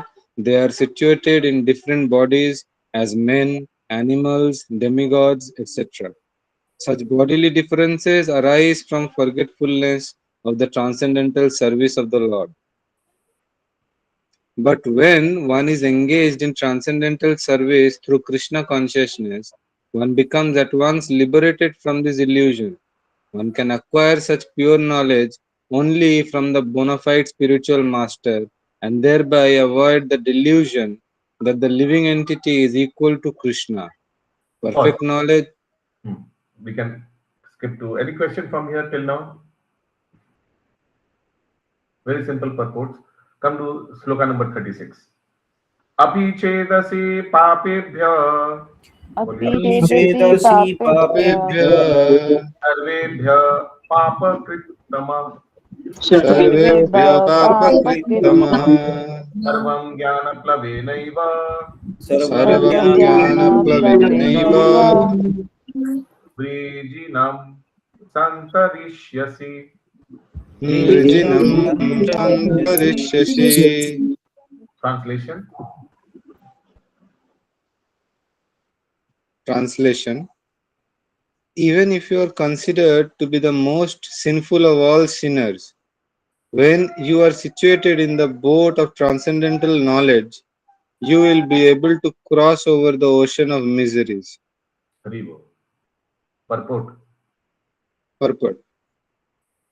they are situated in different bodies as men, animals, demigods, etc. Such bodily differences arise from forgetfulness of the transcendental service of the Lord. But when one is engaged in transcendental service through Krishna consciousness, one becomes at once liberated from this illusion. One can acquire such pure knowledge only from the bona fide spiritual master, and thereby avoid the delusion that the living entity is equal to Krishna. Perfect knowledge. We can skip to any question from here till now. Very simple purports. Come to sloka number 36. Api chedasi papebhya sarvebhya papakritama sarvam jnanaplavenaiva vrijinam santarishyasi. Translation. Even if you are considered to be the most sinful of all sinners, when you are situated in the boat of transcendental knowledge, you will be able to cross over the ocean of miseries. Purport.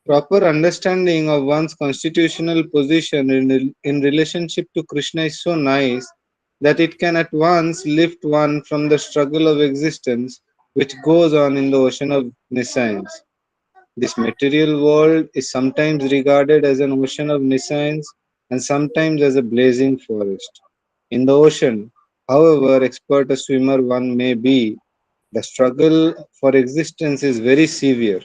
Proper understanding of one's constitutional position in relationship to Krishna is so nice that it can at once lift one from the struggle of existence which goes on in the ocean of nescience. This material world is sometimes regarded as an ocean of nescience and sometimes as a blazing forest. In the ocean, however expert a swimmer one may be, The struggle for existence is very severe.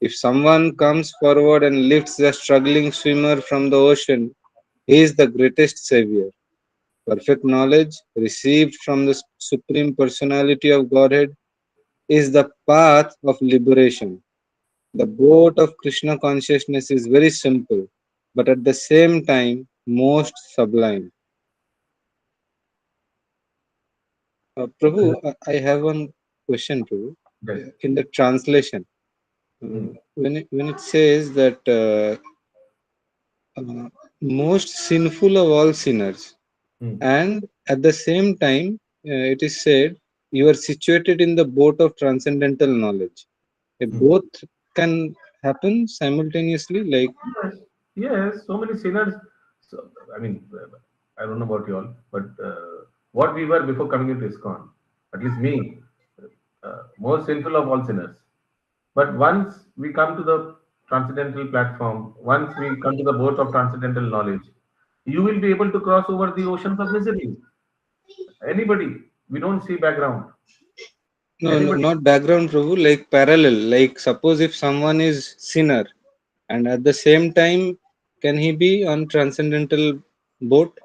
If someone comes forward and lifts the struggling swimmer from the ocean, he is the greatest savior. Perfect knowledge received from the Supreme Personality of Godhead is the path of liberation. The boat of Krishna consciousness is very simple, but at the same time most sublime. Prabhu, I have one question, Prabhu. Yes. In the translation, when it says that most sinful of all sinners, and at the same time it is said you are situated in the boat of transcendental knowledge. Both can happen simultaneously, like Yes, yes, so many sinners. So, I mean, I don't know about you all, but what we were before coming into ISKCON, at least me, most sinful of all sinners. But once we come to the transcendental platform, once we come to the boat of transcendental knowledge, you will be able to cross over the oceans of misery. Anybody, we don't see background. no, Anybody, not background, Prabhu, like parallel. Like suppose if someone is sinner, and at the same time, can he be on transcendental boat?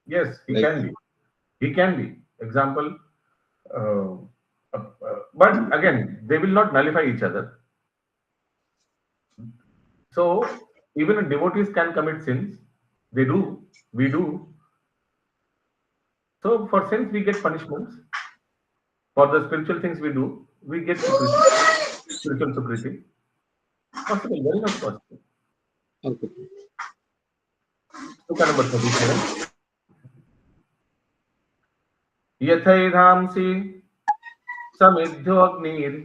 yes, he Like can be. He can be. Example, uh, but again, they will not nullify each other. So even devotees can commit sins. They do. We do. So for sins we get punishments. For the spiritual things we do, we get sukriti, spiritual sukriti. Possible, very much possible. okay. Sloka number 37. यथैधांसि समिद्धोऽग्निर्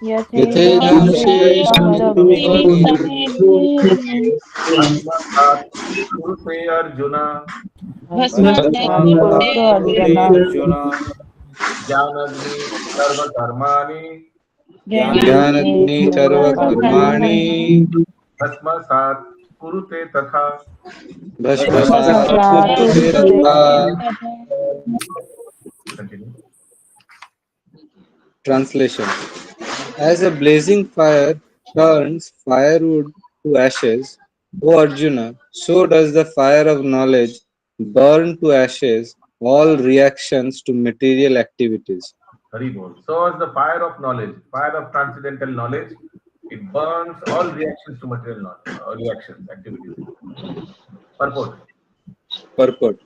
यथैधांसि यथेधांसि समदग्निः भस्मसात् कुरुते अर्जुन भस्मसात् कुरुते अर्जुन अर्जुन ज्ञानग्नि सर्वकर्माणि ज्ञानाग्निः ज्ञानग्नि सर्वकर्माणि सर्वकर्माणि भस्मसात् कुरुते तथा भस्मसात् भस्मसात् कुरुते कुरुते तथा. Continue. Translation: As a blazing fire turns firewood to ashes, O Arjuna, so does the fire of knowledge burn to ashes all reactions to material activities. Hari Bol. So is the fire of knowledge, fire of transcendental knowledge. It burns all reactions to material knowledge, reactions, activities. Purport. Purport: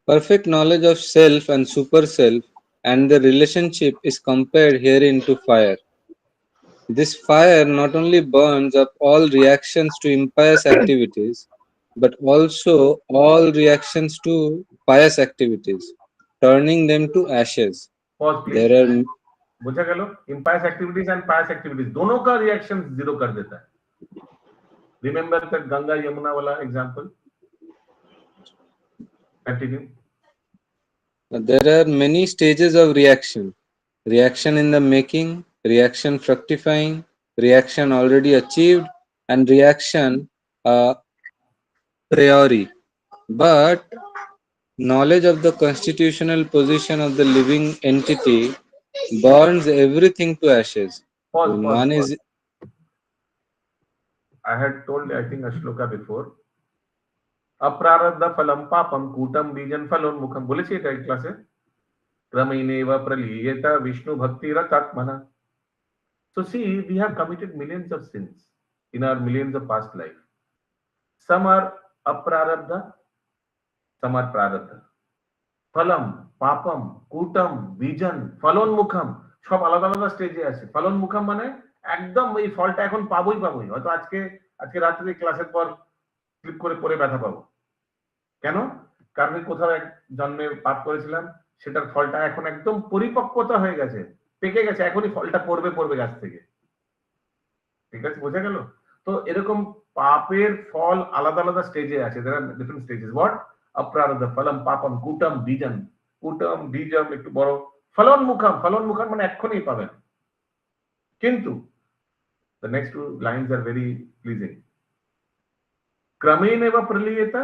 Perfect knowledge of self and super-self and their relationship is compared herein to fire. This fire not only burns up all reactions to impious activities, but also all reactions to pious activities, turning them to ashes. Pause, please. There are बुझा गया लो impious activities and pious activities दोनों का reaction zero कर देता है. Remember that Ganga Yamuna वाला example. Continue. there are many stages of reaction. Reaction in the making, reaction fructifying, reaction already achieved, and reaction priori. But knowledge of the constitutional position of the living entity burns everything to ashes. Pause, When pause, one pause. is I had told, I think, a shloka before. अप्रारब्ध फलम पापम कूटम बीजन फलोन्मुखम बोले छे एक क्लासे क्रमेणेव प्रलीयेत विष्णु भक्ति रतात्मना. So see, we have committed millions of sins in our millions of past life. Some are aprarabdha, some are prarabdha. ফলম পাপম কুটম বীজন ফলনমুখম সব আলাদা আলাদা স্টেজে আছে. ফলনমুখম মানে একদম এই ফলটা এখন পাবোই পাবোই, হয়তো আজকে আজকে রাত্রে ক্লাসের পর ক্লিক করে পরে ব্যথা পাবো. কেন? কারণ কোথাও এক জন্মে পাপ করেছিলাম, সেটার ফলটা এখন একদম পরিপক্কতা হয়ে গেছে, পেকে গেছে, এখনই ফলটা পড়বে পড়বে গাছ থেকে. ঠিক আছে, বোঝা গেল? তো এরকম পাপের ফল আলাদা আলাদা স্টেজে আছে. there are different stages. What? অপ্রারব্ধ ফলম পাপম কুটম বীজম. কুটম বীজম একটু বড়, ফলনমুখম, ফলনমুখম মানে এক্ষুনি পাবেন. কিন্তু the next two lines are very pleasing. ক্রমেণেব প্রলীয়েত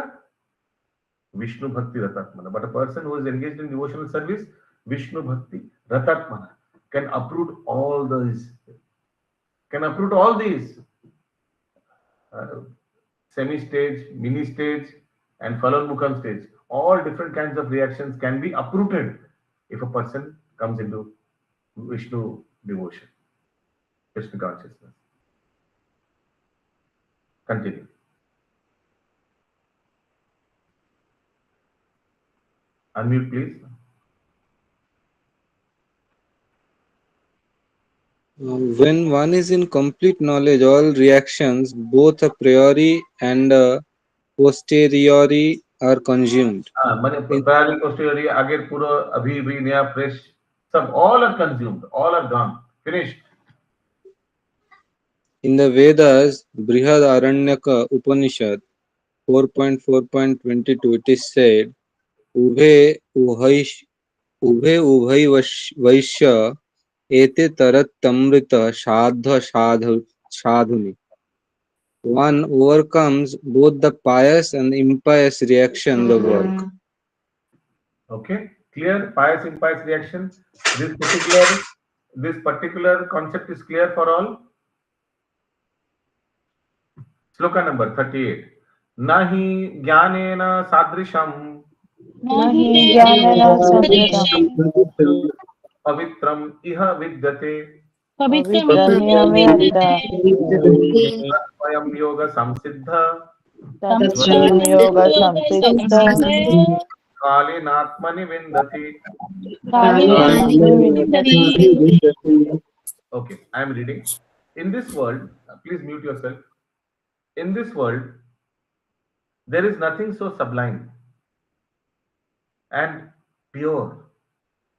Vishnu Bhakti Ratatmana. But a person who is engaged in devotional service, Vishnu Bhakti Ratatmana. can uproot all these, semi-stage, mini-stage, and Falonmukam stage. All different kinds of reactions can be uprooted if a person comes into Vishnu devotion, Krishna consciousness. Continue. Unmute, please. When one is in complete knowledge, all reactions, both a priori and a posteriori, are consumed. मैंने priori, posteriori, आगे पूरा अभी भी नया fresh, सब all are consumed, all are gone, finished. In the Vedas, Brihad Aranyaka Upanishad 4.4.22, it is said, Ubhe ubhai vaishya ete tarat tamrita sadhuni. One overcomes both the pious and impious reactions of work. Okay, clear? Pious, impious reaction. This particular concept is clear for all. Sloka number 38. Nahi jnanena sadrisham pavitram iha vidyate tatvayam yoga samsiddha kalinatmani vindati. Okay, I am reading. In this world, please mute yourself. In this world, there is nothing so sublime and pure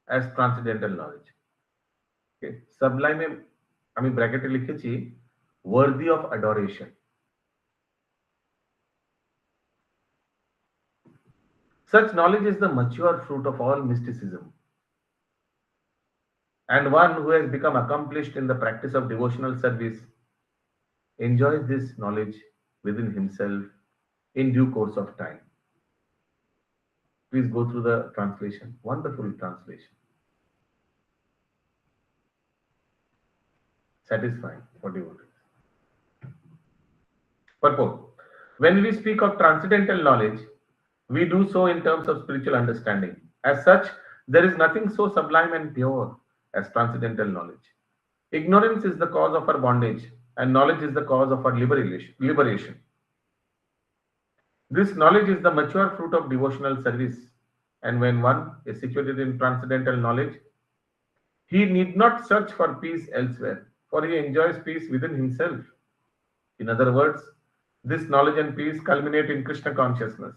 as transcendental knowledge. Okay, sublime, I mean bracket likhichi, worthy of adoration. Such knowledge is the mature fruit of all mysticism. And one who has become accomplished in the practice of devotional service enjoys this knowledge within himself in due course of time. Please go through the translation. Wonderful translation. Satisfying for devotees. Purport. When we speak of transcendental knowledge, we do so in terms of spiritual understanding. As such, there is nothing so sublime and pure as transcendental knowledge. Ignorance is the cause of our bondage, and knowledge is the cause of our liberation. This knowledge is the mature fruit of devotional service, and when one is situated in transcendental knowledge, he need not search for peace elsewhere, for he enjoys peace within himself. In other words, this knowledge and peace culminate in Krishna consciousness.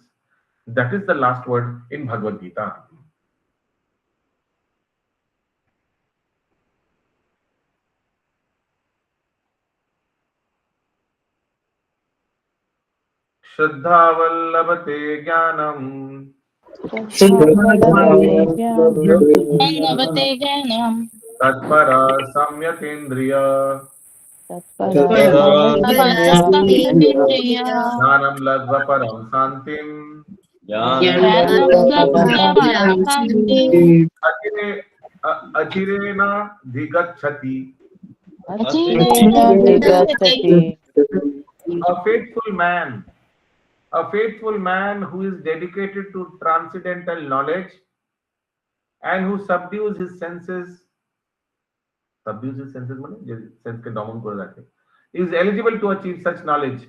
That is the last word in Bhagavad Gita. Shraddhavallabhate jnanam tatpara samyatendriya jnanam ladva param santim achirena dhigachati. A faithful man who is dedicated to transcendental knowledge and who subdues his senses, is eligible to achieve such knowledge,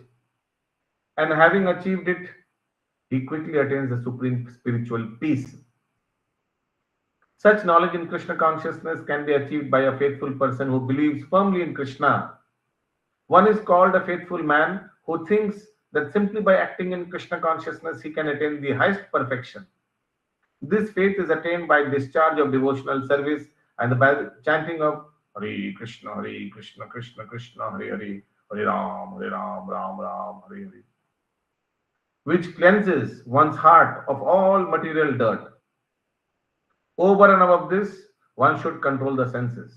and having achieved it, he quickly attains the supreme spiritual peace. Such knowledge in Krishna consciousness can be achieved by a faithful person who believes firmly in Krishna. One is called a faithful man who thinks that simply by acting in Krishna consciousness he can attain the highest perfection. This faith is attained by discharge of devotional service and by the chanting of Hare Krishna, Krishna Krishna, Hare Hare, Hare Ram, Ram Ram, Hare Hare, which cleanses one's heart of all material dirt. Over and above this, one should control the senses.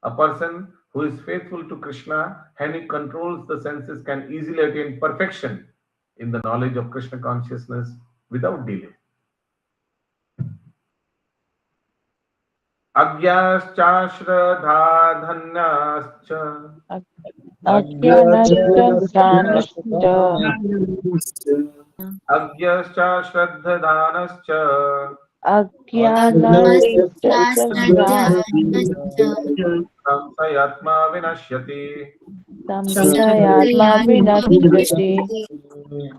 A person who is faithful to Krishna and he controls the senses can easily attain perfection in the knowledge of Krishna consciousness without delay. अज्ञाश्चाश्रधा धन्याश्च अज्ञानश्च ध्यानश्च अज्ञश्चाश्रद्धधानश्च अज्ञानश्च ध्यानश्च संशयात्मा विनश्यति संशयात्मा विनश्यति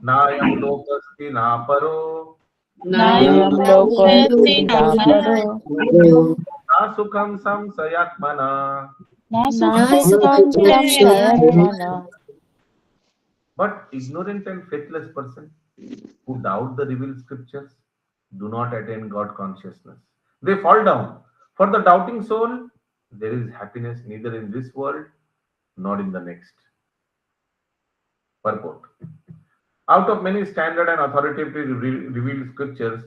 नायं लोकस्ति न परो नायं लोकोऽस्ति न परो न सुखं संशयात्मना न सुखं संशयात्मना. But ignorant and faithless person who doubt the revealed scriptures do not attain God consciousness. They fall down. For the doubting soul, there is happiness neither in this world nor in the next. Purport. Out of many standard and authoritatively revealed scriptures,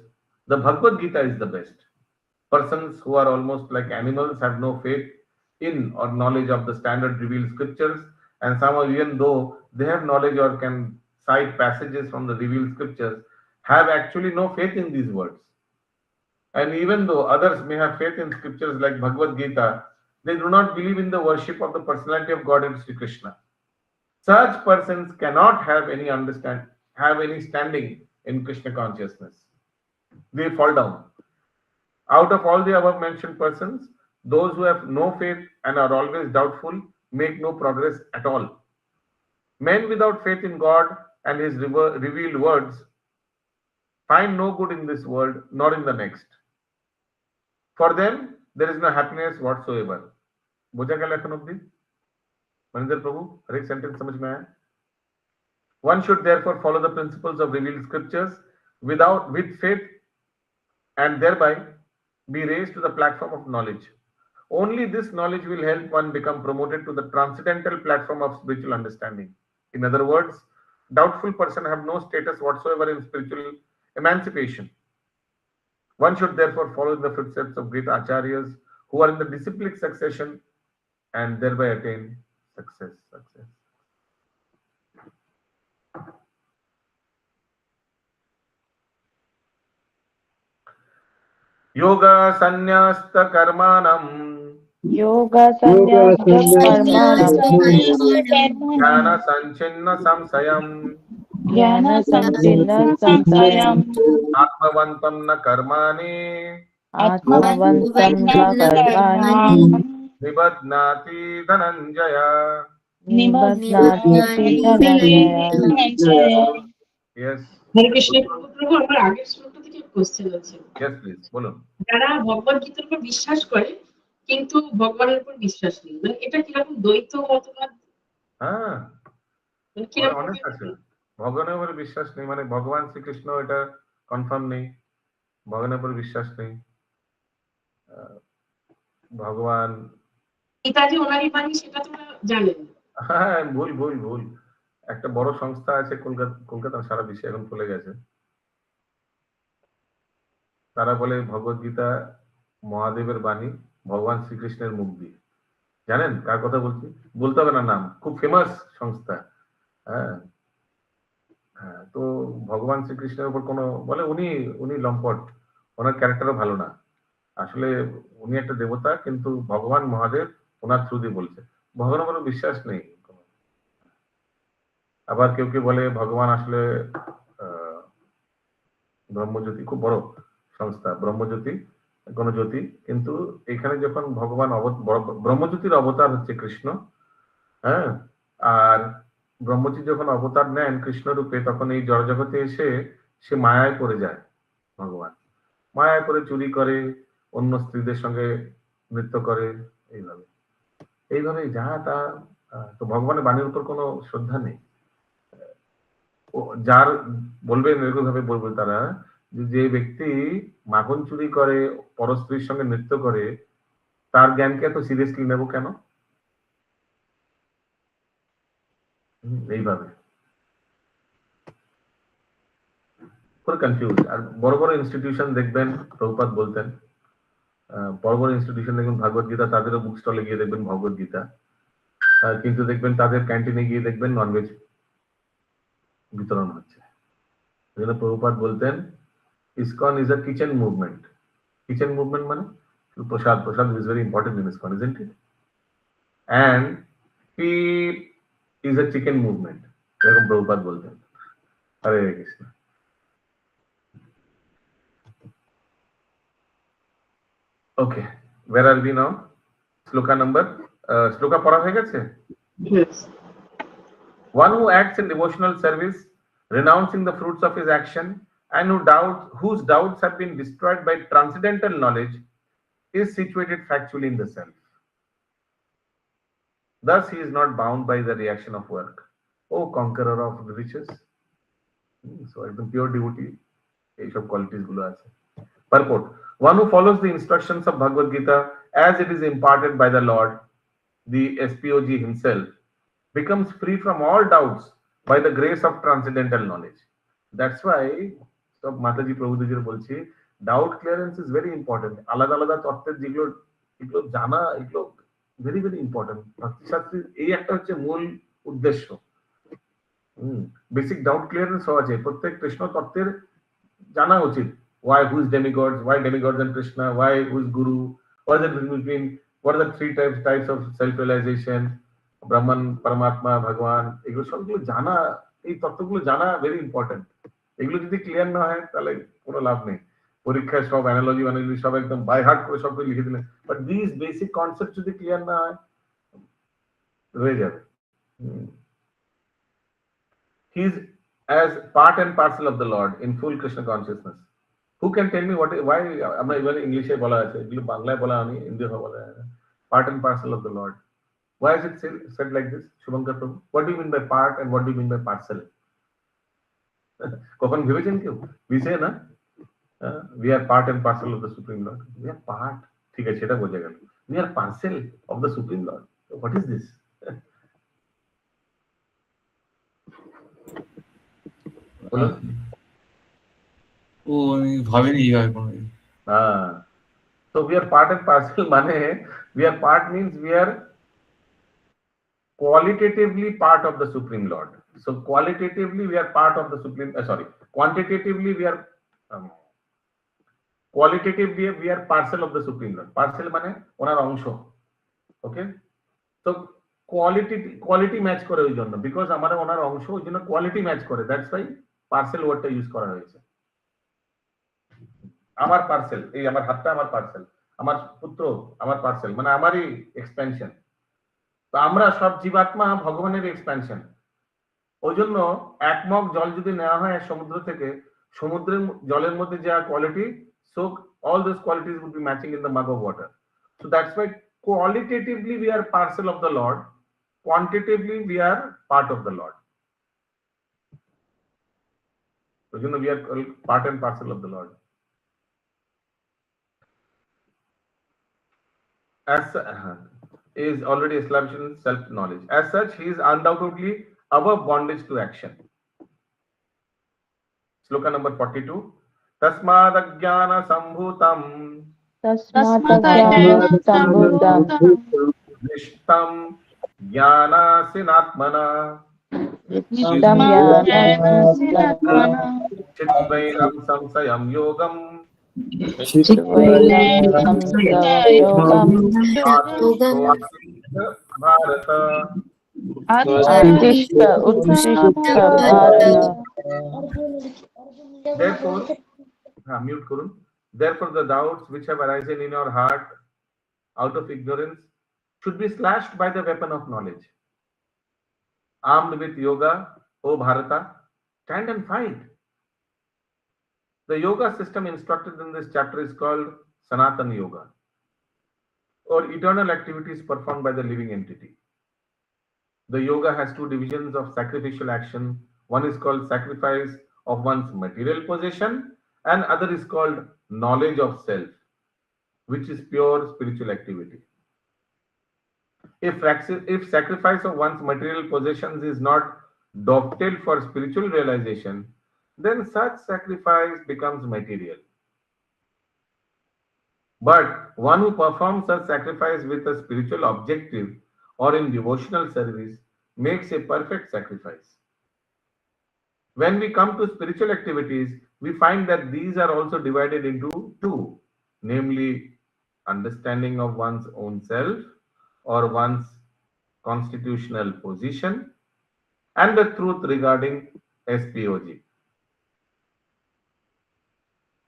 the Bhagavad Gita is the best. Persons who are almost like animals have no faith in or knowledge of the standard revealed scriptures, and some even though they have knowledge or can cite passages from the revealed scriptures, have actually no faith in these words. And even though others may have faith in scriptures like Bhagavad Gita, they do not believe in the worship of the personality of God and Sri Krishna. Such persons cannot have any standing in Krishna consciousness. They fall down. Out of all the above mentioned persons, those who have no faith and are always doubtful make no progress at all. Men without faith in God and His revealed words find no good in this world nor in the next. For them, there is no happiness whatsoever. बुझा क्या लेखन अवधि? मनिंदर प्रभु, हर एक sentence समझ में आया? One should therefore follow the principles of revealed scriptures with faith and thereby be raised to the platform of knowledge. Only this knowledge will help one become promoted to the transcendental platform of spiritual understanding. In other words, doubtful person have no status whatsoever in spiritual emancipation. One should therefore follow in the footsteps of great acharyas who are in the disciplic succession and thereby attain success. Yoga sannyasta karmanam Yoga sannyasa karmanam jnana sanchinna samsayam jnana samchinna samsayam atmavantam na karmani atmavantam na karmani nibadnati dhananjaya. निबध्नाति Dhananjay. Yes. হরে কৃষ্ণ প্রভু আমার আগের শ্লোকটা থেকে question আছে। Yes, please. বলুন। যারা ভগবদ গীতার উপর বিশ্বাস করে কিন্তু ভগবানের উপর বিশ্বাস নেই, মানে এটা কিরকম দ্বৈত মতবাদ? হ্যাঁ, মানে কিরকম অনেক আছে। ভগবানের উপর বিশ্বাস নেই মানে ভগবান শ্রীকৃষ্ণ এটা কনফার্ম নেই, ভগবানের উপর বিশ্বাস নেই, ভগবান এটা যে ওনারই বাণী সেটা তো জানেন। হ্যাঁ, ভুল একটা বড় সংস্থা আছে কলকাতা সারা বিশ্বে এখন চলে গেছে, তারা বলে ভগবদ গীতা মহাদেবের বাণী, ভগবান শ্রীকৃষ্ণের মুখ দিয়ে। জানেন কার কথা বলছি? বলতে হবে না নাম, খুব ফেমাস সংস্থা। হ্যাঁ, তো ভগবান শ্রীকৃষ্ণের উপর কোনো বলে উনি লম্পট, ওনার ক্যারেক্টারও ভালো না, আসলে উনি একটা দেবতা, কিন্তু ভগবান মহাদেব ওনার থ্রু দিয়ে বলছে। ভগবানের উপর বিশ্বাস নেই। আবার কেউ বলে ভগবান আসলে ব্রহ্মজ্যোতি, খুব বড় সংস্থা, ব্রহ্মজ্যোতি কোন জ্যোতি, কিন্তু এখানে যখন ভগবান ব্রহ্মজ্যোতির অবতার হচ্ছে কৃষ্ণ, হ্যাঁ, আর ব্রহ্মজ্যোতি যখন অবতার নেন কৃষ্ণ রূপে, তখন এই জড়জগতে এসে সে মায়ায় পড়ে যায়। ভগবান মায়ায় পড়ে চুরি করে, অন্য স্ত্রীদের সঙ্গে নৃত্য করে, এইভাবে যা তা। তো ভগবানের বাণীর উপর কোনো শ্রদ্ধা নেই। যার বলবেন এরকম ভাবে বলবেন তারা, যে ব্যক্তি মাখন চুরি করে, পরস্ত্রীর সঙ্গে নৃত্য করে, তার জ্ঞানকে এত সিরিয়াসলি নেব কেন? এইভাবে পুরো কনফিউজ। আর বড় বড় ইনস্টিটিউশন দেখবেন, প্রভুপাদ বলতেন, বড় বড় ইনস্টিটিউশন দেখবেন ভগবদ গীতা, তাদেরও বুক স্টলে গিয়ে দেখবেন ভগবদ গীতা, কিন্তু দেখবেন তাদের ক্যান্টিনে গিয়ে দেখবেন ননভেজ বিতরণ হচ্ছে। প্রভুপাদ বলতেন ISKCON is a kitchen movement. Kitchen movement মানে Prasad is very important in ISKCON, isn't it? And he is a chicken movement. যেরকম প্রভুপাদ বলতেন। হরে Krishna. Okay, where are we now? Sloka number. Sloka পড়া হয়ে গেছে? Yes. One who acts in devotional service, renouncing the fruits of his action, and whose doubts have been destroyed by transcendental knowledge, is situated factually in the self. Thus, he is not bound by the reaction of work. O conqueror of the riches. So, একদম pure devotee, এইসব qualities গুলো আছে। Purport: one who follows the instructions of Bhagavad Gita as it is imparted by the Lord, the SPOG himself, becomes free from all doubts by the grace of transcendental knowledge. That's why সব মাতাজি প্রভুদেবের বলছি, doubt clearance is very important. আলাদা আলাদা তত্ত্বের এগুলো জানা, এগুলো very very important. ভক্তি শাস্ত্রীর এই একটা হচ্ছে মূল উদ্দেশ্য। বেসিক ডাউট ক্লিয়ারেন্স হওয়া চাই, প্রত্যেক কৃষ্ণ তত্ত্বের জানা উচিত। Why, who is demigods, why demigods and Krishna, why, who is guru, what is the difference between, what are the three types of self-realization, Brahman, Paramatma, Bhagwan, এগুলো সবগুলো জানা, এই তত্ত্বগুলো জানা very important. এগুলো যদি ক্লিয়ার না হয় তাহলে কোনো লাভ নেই। পরীক্ষায় সব অ্যানালজি সব একদম বাই হার্ট করে সব লিখে দিলেন, বাট দিস বেসিক কনসেপ্ট যদি ক্লিয়ার না হয় রয়ে যাবে। He is as part and parcel of the Lord in full Krishna consciousness. Who can tell me why আমরা even English এ বলা আছে, এগুলো বাংলায় বলা আমি হিন্দিতে বলা আছে, part and parcel of the Lord. Why is it said like this, Shubhankar Prabhu? What do you mean by part and what do you mean by parcel? কখন ভেবেছেন কেউ? We say না, we are part and parcel of the Supreme Lord. We are part, ঠিক আছে, সেটা বোঝা গেল। We are parcel of the Supreme Lord. So what is this? বলো। ও আমি ভাবিনি এইভাবে কোনোদিন। So we are part and parcel মানে we are part means we are qualitatively part of the Supreme Lord. So qualitatively we are part of the Supreme, quantitatively we are qualitatively we are parcel of the Supreme Lord. Parcel মানে ওনার অংশ। Okay, so quality match করে ওই জন্য, because আমরা ওনার অংশ, ওই জন্য quality match করে, that's why parcel ওয়ার্ডটা ইউজ করা হয়েছে। আমার পার্সেল, এই আমার হাতটা আমার পার্সেল, আমার পুত্র আমার পার্সেল, মানে আমারই এক্সপেনশন। তো আমরা সব জীবাত্মা ভগবানের এক্সপেনশন। ওই জন্য এক মগ জল যদি নেওয়া হয় সমুদ্র থেকে, সমুদ্রের জলের মধ্যে যা quality, so all those qualities would be matching in the mug of water. So that's why qualitatively we are parcel of the Lord, quantitatively we are part of the Lord. ওই জন্য we are part and parcel of the Lord. As is already established in self-knowledge. As such, he is undoubtedly above bondage to action. Sloka number 42. Tasmad ajnana sambhutam. Nishtam jnana sinatmana. Chitvainam samsayam yogam. Therefore, the doubts which have arisen in your heart out of ignorance should be slashed by the weapon of knowledge. Armed with yoga, O Bharata, stand and fight. The yoga system instructed in this chapter is called Sanatana Yoga, or eternal activities performed by the living entity. The yoga has two divisions of sacrificial action. One is called sacrifice of one's material possession, and other is called knowledge of self, which is pure spiritual activity. If sacrifice of one's material possessions is not dovetailed for spiritual realization, then such sacrifice becomes material. But one who performs such sacrifice with a spiritual objective or in devotional service makes a perfect sacrifice. When we come to spiritual activities, we find that these are also divided into two, namely understanding of one's own self or one's constitutional position, and the truth regarding SPOG.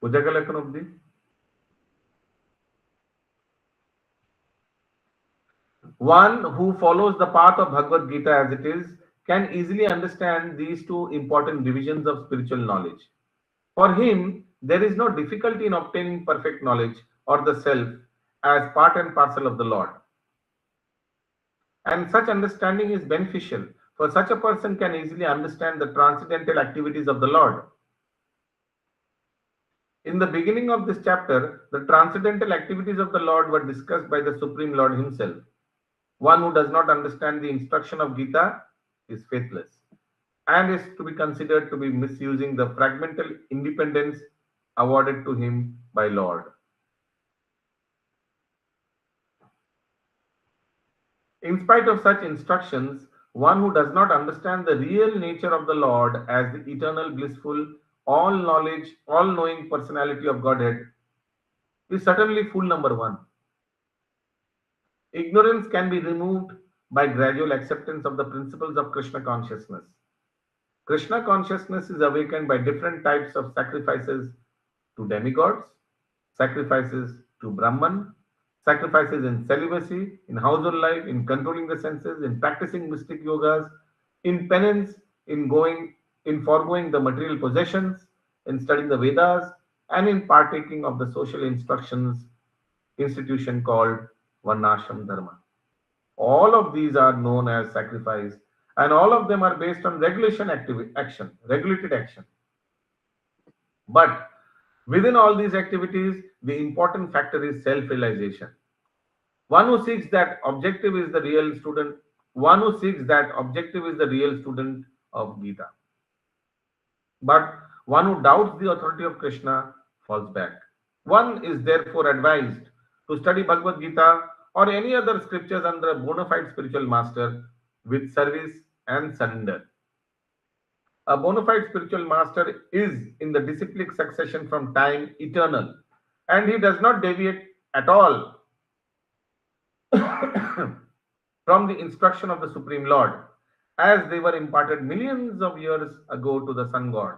বুঝা গেল এখন অবধি? One who follows the path of Bhagavad Gita as it is can easily understand these two important divisions of spiritual knowledge. For him, there is no difficulty in obtaining perfect knowledge or the self as part and parcel of the Lord. And such understanding is beneficial, for such a person can easily understand the transcendental activities of the Lord. In the beginning of this chapter, the transcendental activities of the Lord were discussed by the Supreme Lord himself. One who does not understand the instruction of Gita is faithless and is to be considered to be misusing the fragmental independence awarded to him by Lord. In spite of such instructions, one who does not understand the real nature of the Lord as the eternal, blissful, all-knowledge, all-knowing personality of Godhead is certainly fool number one. Ignorance can be removed by gradual acceptance of the principles of Krishna consciousness. Krishna consciousness is awakened by different types of sacrifices to demigods, sacrifices to Brahman, sacrifices in celibacy, in household life, in controlling the senses, in practicing mystic yogas, in penance, in foregoing the material possessions, in studying the Vedas, and in partaking of the social instructions institution called Varnashram Dharma. All of these are known as sacrifice, and all of them are based on regulated action. But within all these activities, the important factor is self-realization. One who seeks that objective is the real student. One who seeks that objective is the real student of Gita. But one who doubts the authority of Krishna falls back. One is therefore advised to study Bhagavad Gita or any other scriptures under a bona fide spiritual master with service and surrender. A bona fide spiritual master is in the disciplic succession from time eternal, and he does not deviate at all from the instruction of the Supreme Lord, as they were imparted millions of years ago to the Sun God,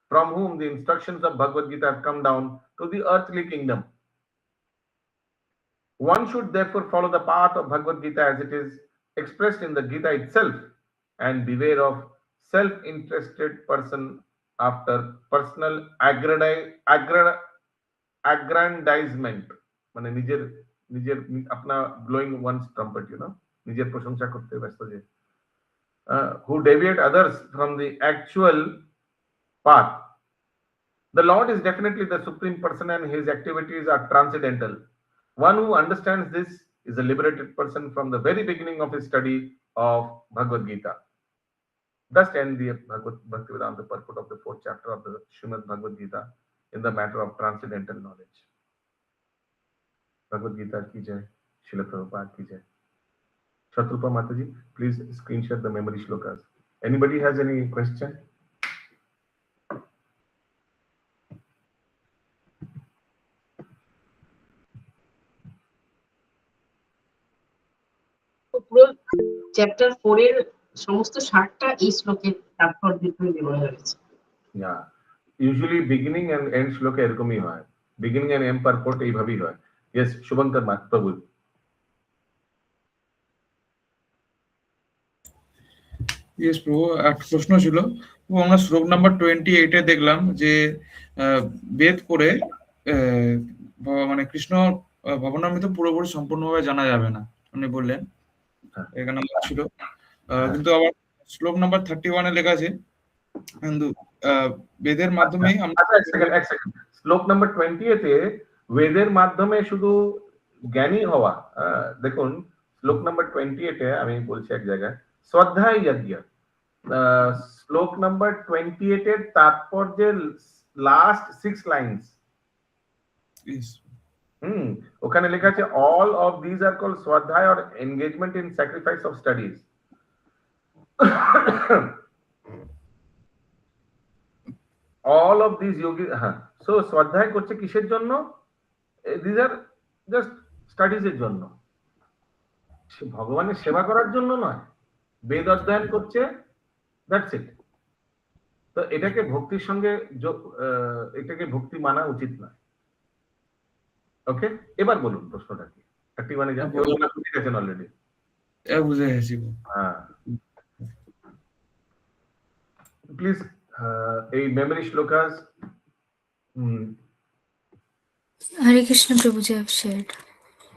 from whom the instructions of Bhagavad Gita have come down to the earthly kingdom. One should therefore follow the path of Bhagavad Gita as it is expressed in the Gita itself, and beware of self-interested person after personal aggrandizement, মানে নিজের अपना blowing one's trumpet, নিজের প্রশংসা করতে ব্যস্ত যে, who deviate others from the actual path. The Lord is definitely the supreme person and his activities are transcendental. One who understands this is a liberated person from the very beginning of his study of Bhagavad Gita. Thus ends the Bhakti Vedanta purport of the 4th chapter of the Srimad Bhagavad Gita in the matter of transcendental knowledge. Bhagavad Gita ki jai, Srila Prabhupada ki jai. Shatrupa Mataji, please screen share the memory shlokas. Anybody has any question? পুরো chapter 4 এর সমস্ত সারটা এই শ্লোকের তাৎপর্য দিয়ে দেওয়া হয়েছে। Yeah, usually beginning and end shloka এরকমই হয়, beginning and end purport এইভাবেই হয়. Yes, Shubhankar Prabhu. ইয়েস প্রভু, একটা প্রশ্ন ছিল। আমরা শ্লোক নাম্বার 28 এ দেখলাম যে বেদ করে মানে কৃষ্ণ ভবনামৃত পুরোপুরি সম্পূর্ণভাবে জানা যাবে না, উনি বললেন, এখানে ছিল। কিন্তু আবার শ্লোক নাম্বার 31 এ লেখা আছে কিন্তু বেদের মাধ্যমে শ্লোক নাম্বার 28 এ বেদের মাধ্যমে শুধু জ্ঞানী হওয়া। দেখুন শ্লোক নাম্বার 28 এ আমি বলছি এক জায়গায় শ্রদ্ধায় যজ্ঞ, শ্লোক নাম্বার 28 এর তাৎপর্যের লাস্ট 6 লাইনস, ওখানে লেখা আছে all of these are called swadhyaya or engagement in sacrifice of studies. all of these yogis, so swadhyaya করছে কিসের জন্য? These are just স্টাডিজের জন্য, ভগবানের সেবা করার জন্য নয়, বেদ অধ্যয়ন করছে, দ্যাটস ইট। তো এটাকে ভক্তির সঙ্গে এটাকে ভক্তি মানা উচিত নয়। ওকে, এবার বলুন প্রশ্নটা কি? 31 এ যান, ওগুলো বুঝে গেছেন অলরেডি। বুঝে গেছি। হ্যাঁ, প্লিজ এই memory shlokas. Hare Krishna Prabhuji, I have shared.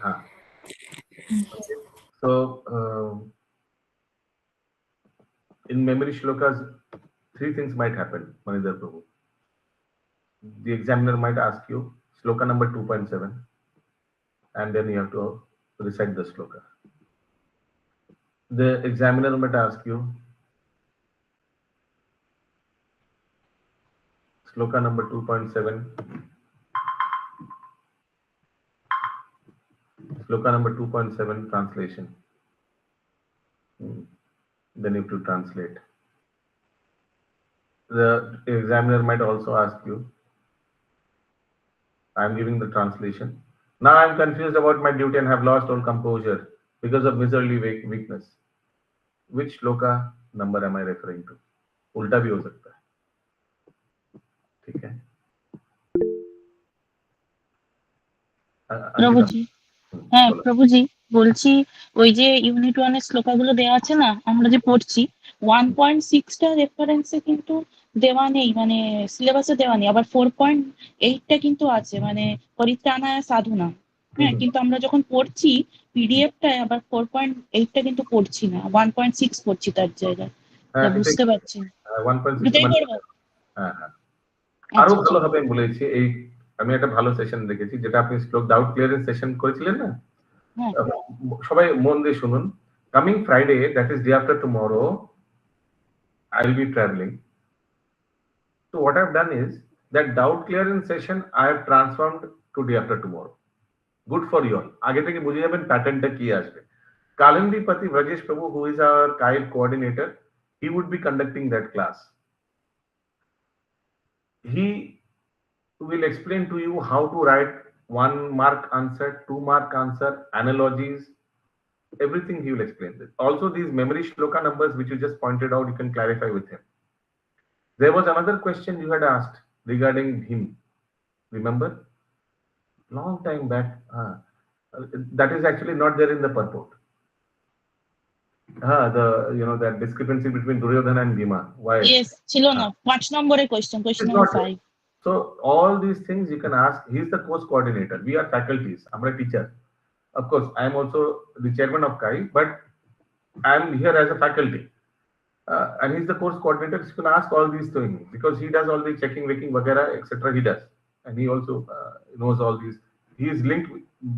হ্যাঁ, so in memory shlokas, 3 things might happen, Manidhar Prabhu. The examiner might ask you sloka number 2.7, and then you have to recite the sloka. The examiner might ask you sloka number 2.7, sloka number 2.7 translation. Then you have to translate. The examiner might also ask you, I am giving the translation. Now I am confused about my duty and have lost all composure because of miserly weakness. Which shloka number am I referring to? उल्टा भी हो सकता है, ठीक है? প্রভুজি, হ্যাঁ প্রভুজি বলছি, ওই যে ইউনিট 1 এর শ্লোকাগুলো দেওয়া আছে না, আমরা যে পড়ছি 1.6টা রেফারেন্সে কিন্তু দেওয়া নেই, মানে সিলেবাসে দেওয়া নেই। আবার 4.8টা কিন্তু আছে, মানে পরিত্রাণায় সাধনা। হ্যাঁ, কিন্তু আমরা যখন পড়ছি পিডিএফটায় আবার 4.8টা কিন্তু পড়ছি না, 1.6 পড়ছি তার জায়গায়। বুঝতে পারছি 1.6 দুটোই করবো। হ্যাঁ হ্যাঁ, আরো ভালো হবে আমি বলেছি। এই আমি একটা ভালো সেশন দেখেছি, যেটা আপনি স্ট্রোক ডাউট ক্লিয়ারেন্স সেশন করেছিলেন না, সবাই মন দিয়ে শুনুন। Coming Friday, that is day after tomorrow, I will be traveling. So what I've done is that doubt clearance session I have transformed to day after tomorrow. Good for you all. আগে থেকে বুঝে যাবেন প্যাটার্নটা কি আসবে। Kalendipati Vrajesh Prabhu, who is our KAIL coordinator, he would be conducting that class. He will explain to you how to write 1 mark answer, 2 mark answer, analogies, everything he will explain. Also these memory shloka numbers which you just pointed out, you can clarify with him. There was another question you had asked regarding him. Remember? Long time back. That is actually not there in the purport. That discrepancy between Duryodhana and Bhima. Why? Yes, chilo na. 5 number question number 5. So all these things you can ask. He is the course coordinator. We are faculties. I'm a teacher. Of course, I am also the chairman of KAI, but I am here as a faculty. And he's the course coordinator. So you can ask all these things because he does all the checking, waking, vagara, etc. He does, and he also knows all these. He is linked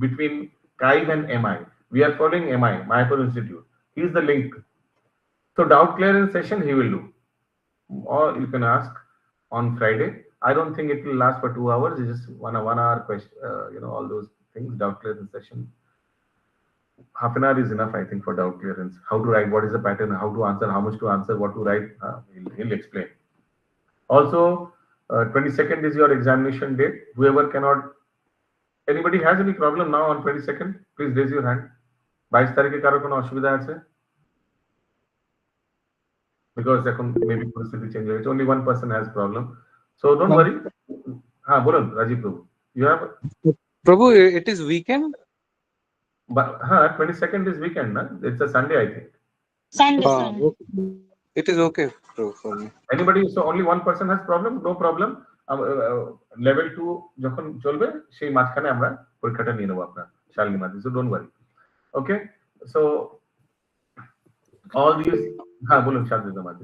between KAI and MI. We are following MI, Mayapur Institute. He is the link. So doubt clearance session he will do, or you can ask on Friday. I don't think it will last for 2 hours. It's just 1 hour question. All those things. Doubt clearance session. Half an hour is enough, I think, for doubt clearance. How to write, what is the pattern, how to answer, how much to answer, what to write, he'll explain. Also, 22nd is your examination date. Whoever cannot, anybody has any problem now on 22nd, please raise your hand. 22 তারিখে কারো কোনো অসুবিধা আছে? Because এখন maybe পরিস্থিতি change হয়েছে, only one person has problem, so don't worry. হ্যাঁ বলুন রাজীব প্রভু, you have Prabhu, it is weekend? But 22nd is weekend, na? It's a Sunday, I think. Sunday. It is okay for me. Anybody? So only one person has problem? No problem. Level 2 যখন চলবে সেই মাঝখানে আমরা পরীক্ষাটা নিয়ে নেব আপনার শালিনী মাঝে, so don't worry. Okay, so all these বলুন শালিনী মাঝে।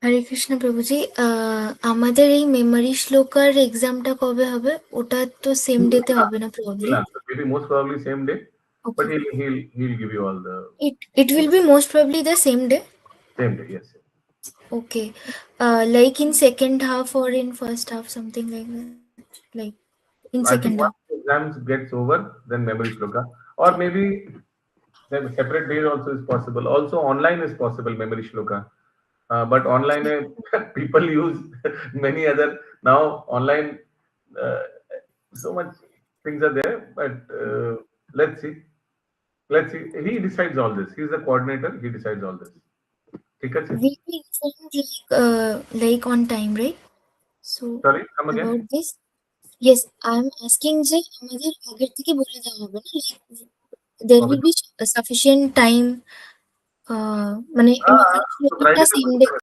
হরে কৃষ্ণ প্রভুজি, আমাদের এই মেমরি শ্লোকার এক্সামটা কবে হবে? ওটা তো সেম ডেতে হবে না probably? Maybe most probably same day, but he'll give you all the. It will be most probably the same day. Same day, yes. Okay, like in second half or in first half, something like that. Like in second half. Once the exams gets over, then memory shloka, or maybe then separate days also is possible. Also online is possible, memory shloka. But online people use many other now online, so much things are there, but let's see. He decides all this. He's the coordinator. He decides all this. ঠিক আছে? We will be informed like on time, right? So Sorry, come again. about this, yes, I am asking যে আমাদের আগের থেকে বলে দেওয়া হবে না, like there will be sufficient time, মানে Friday same day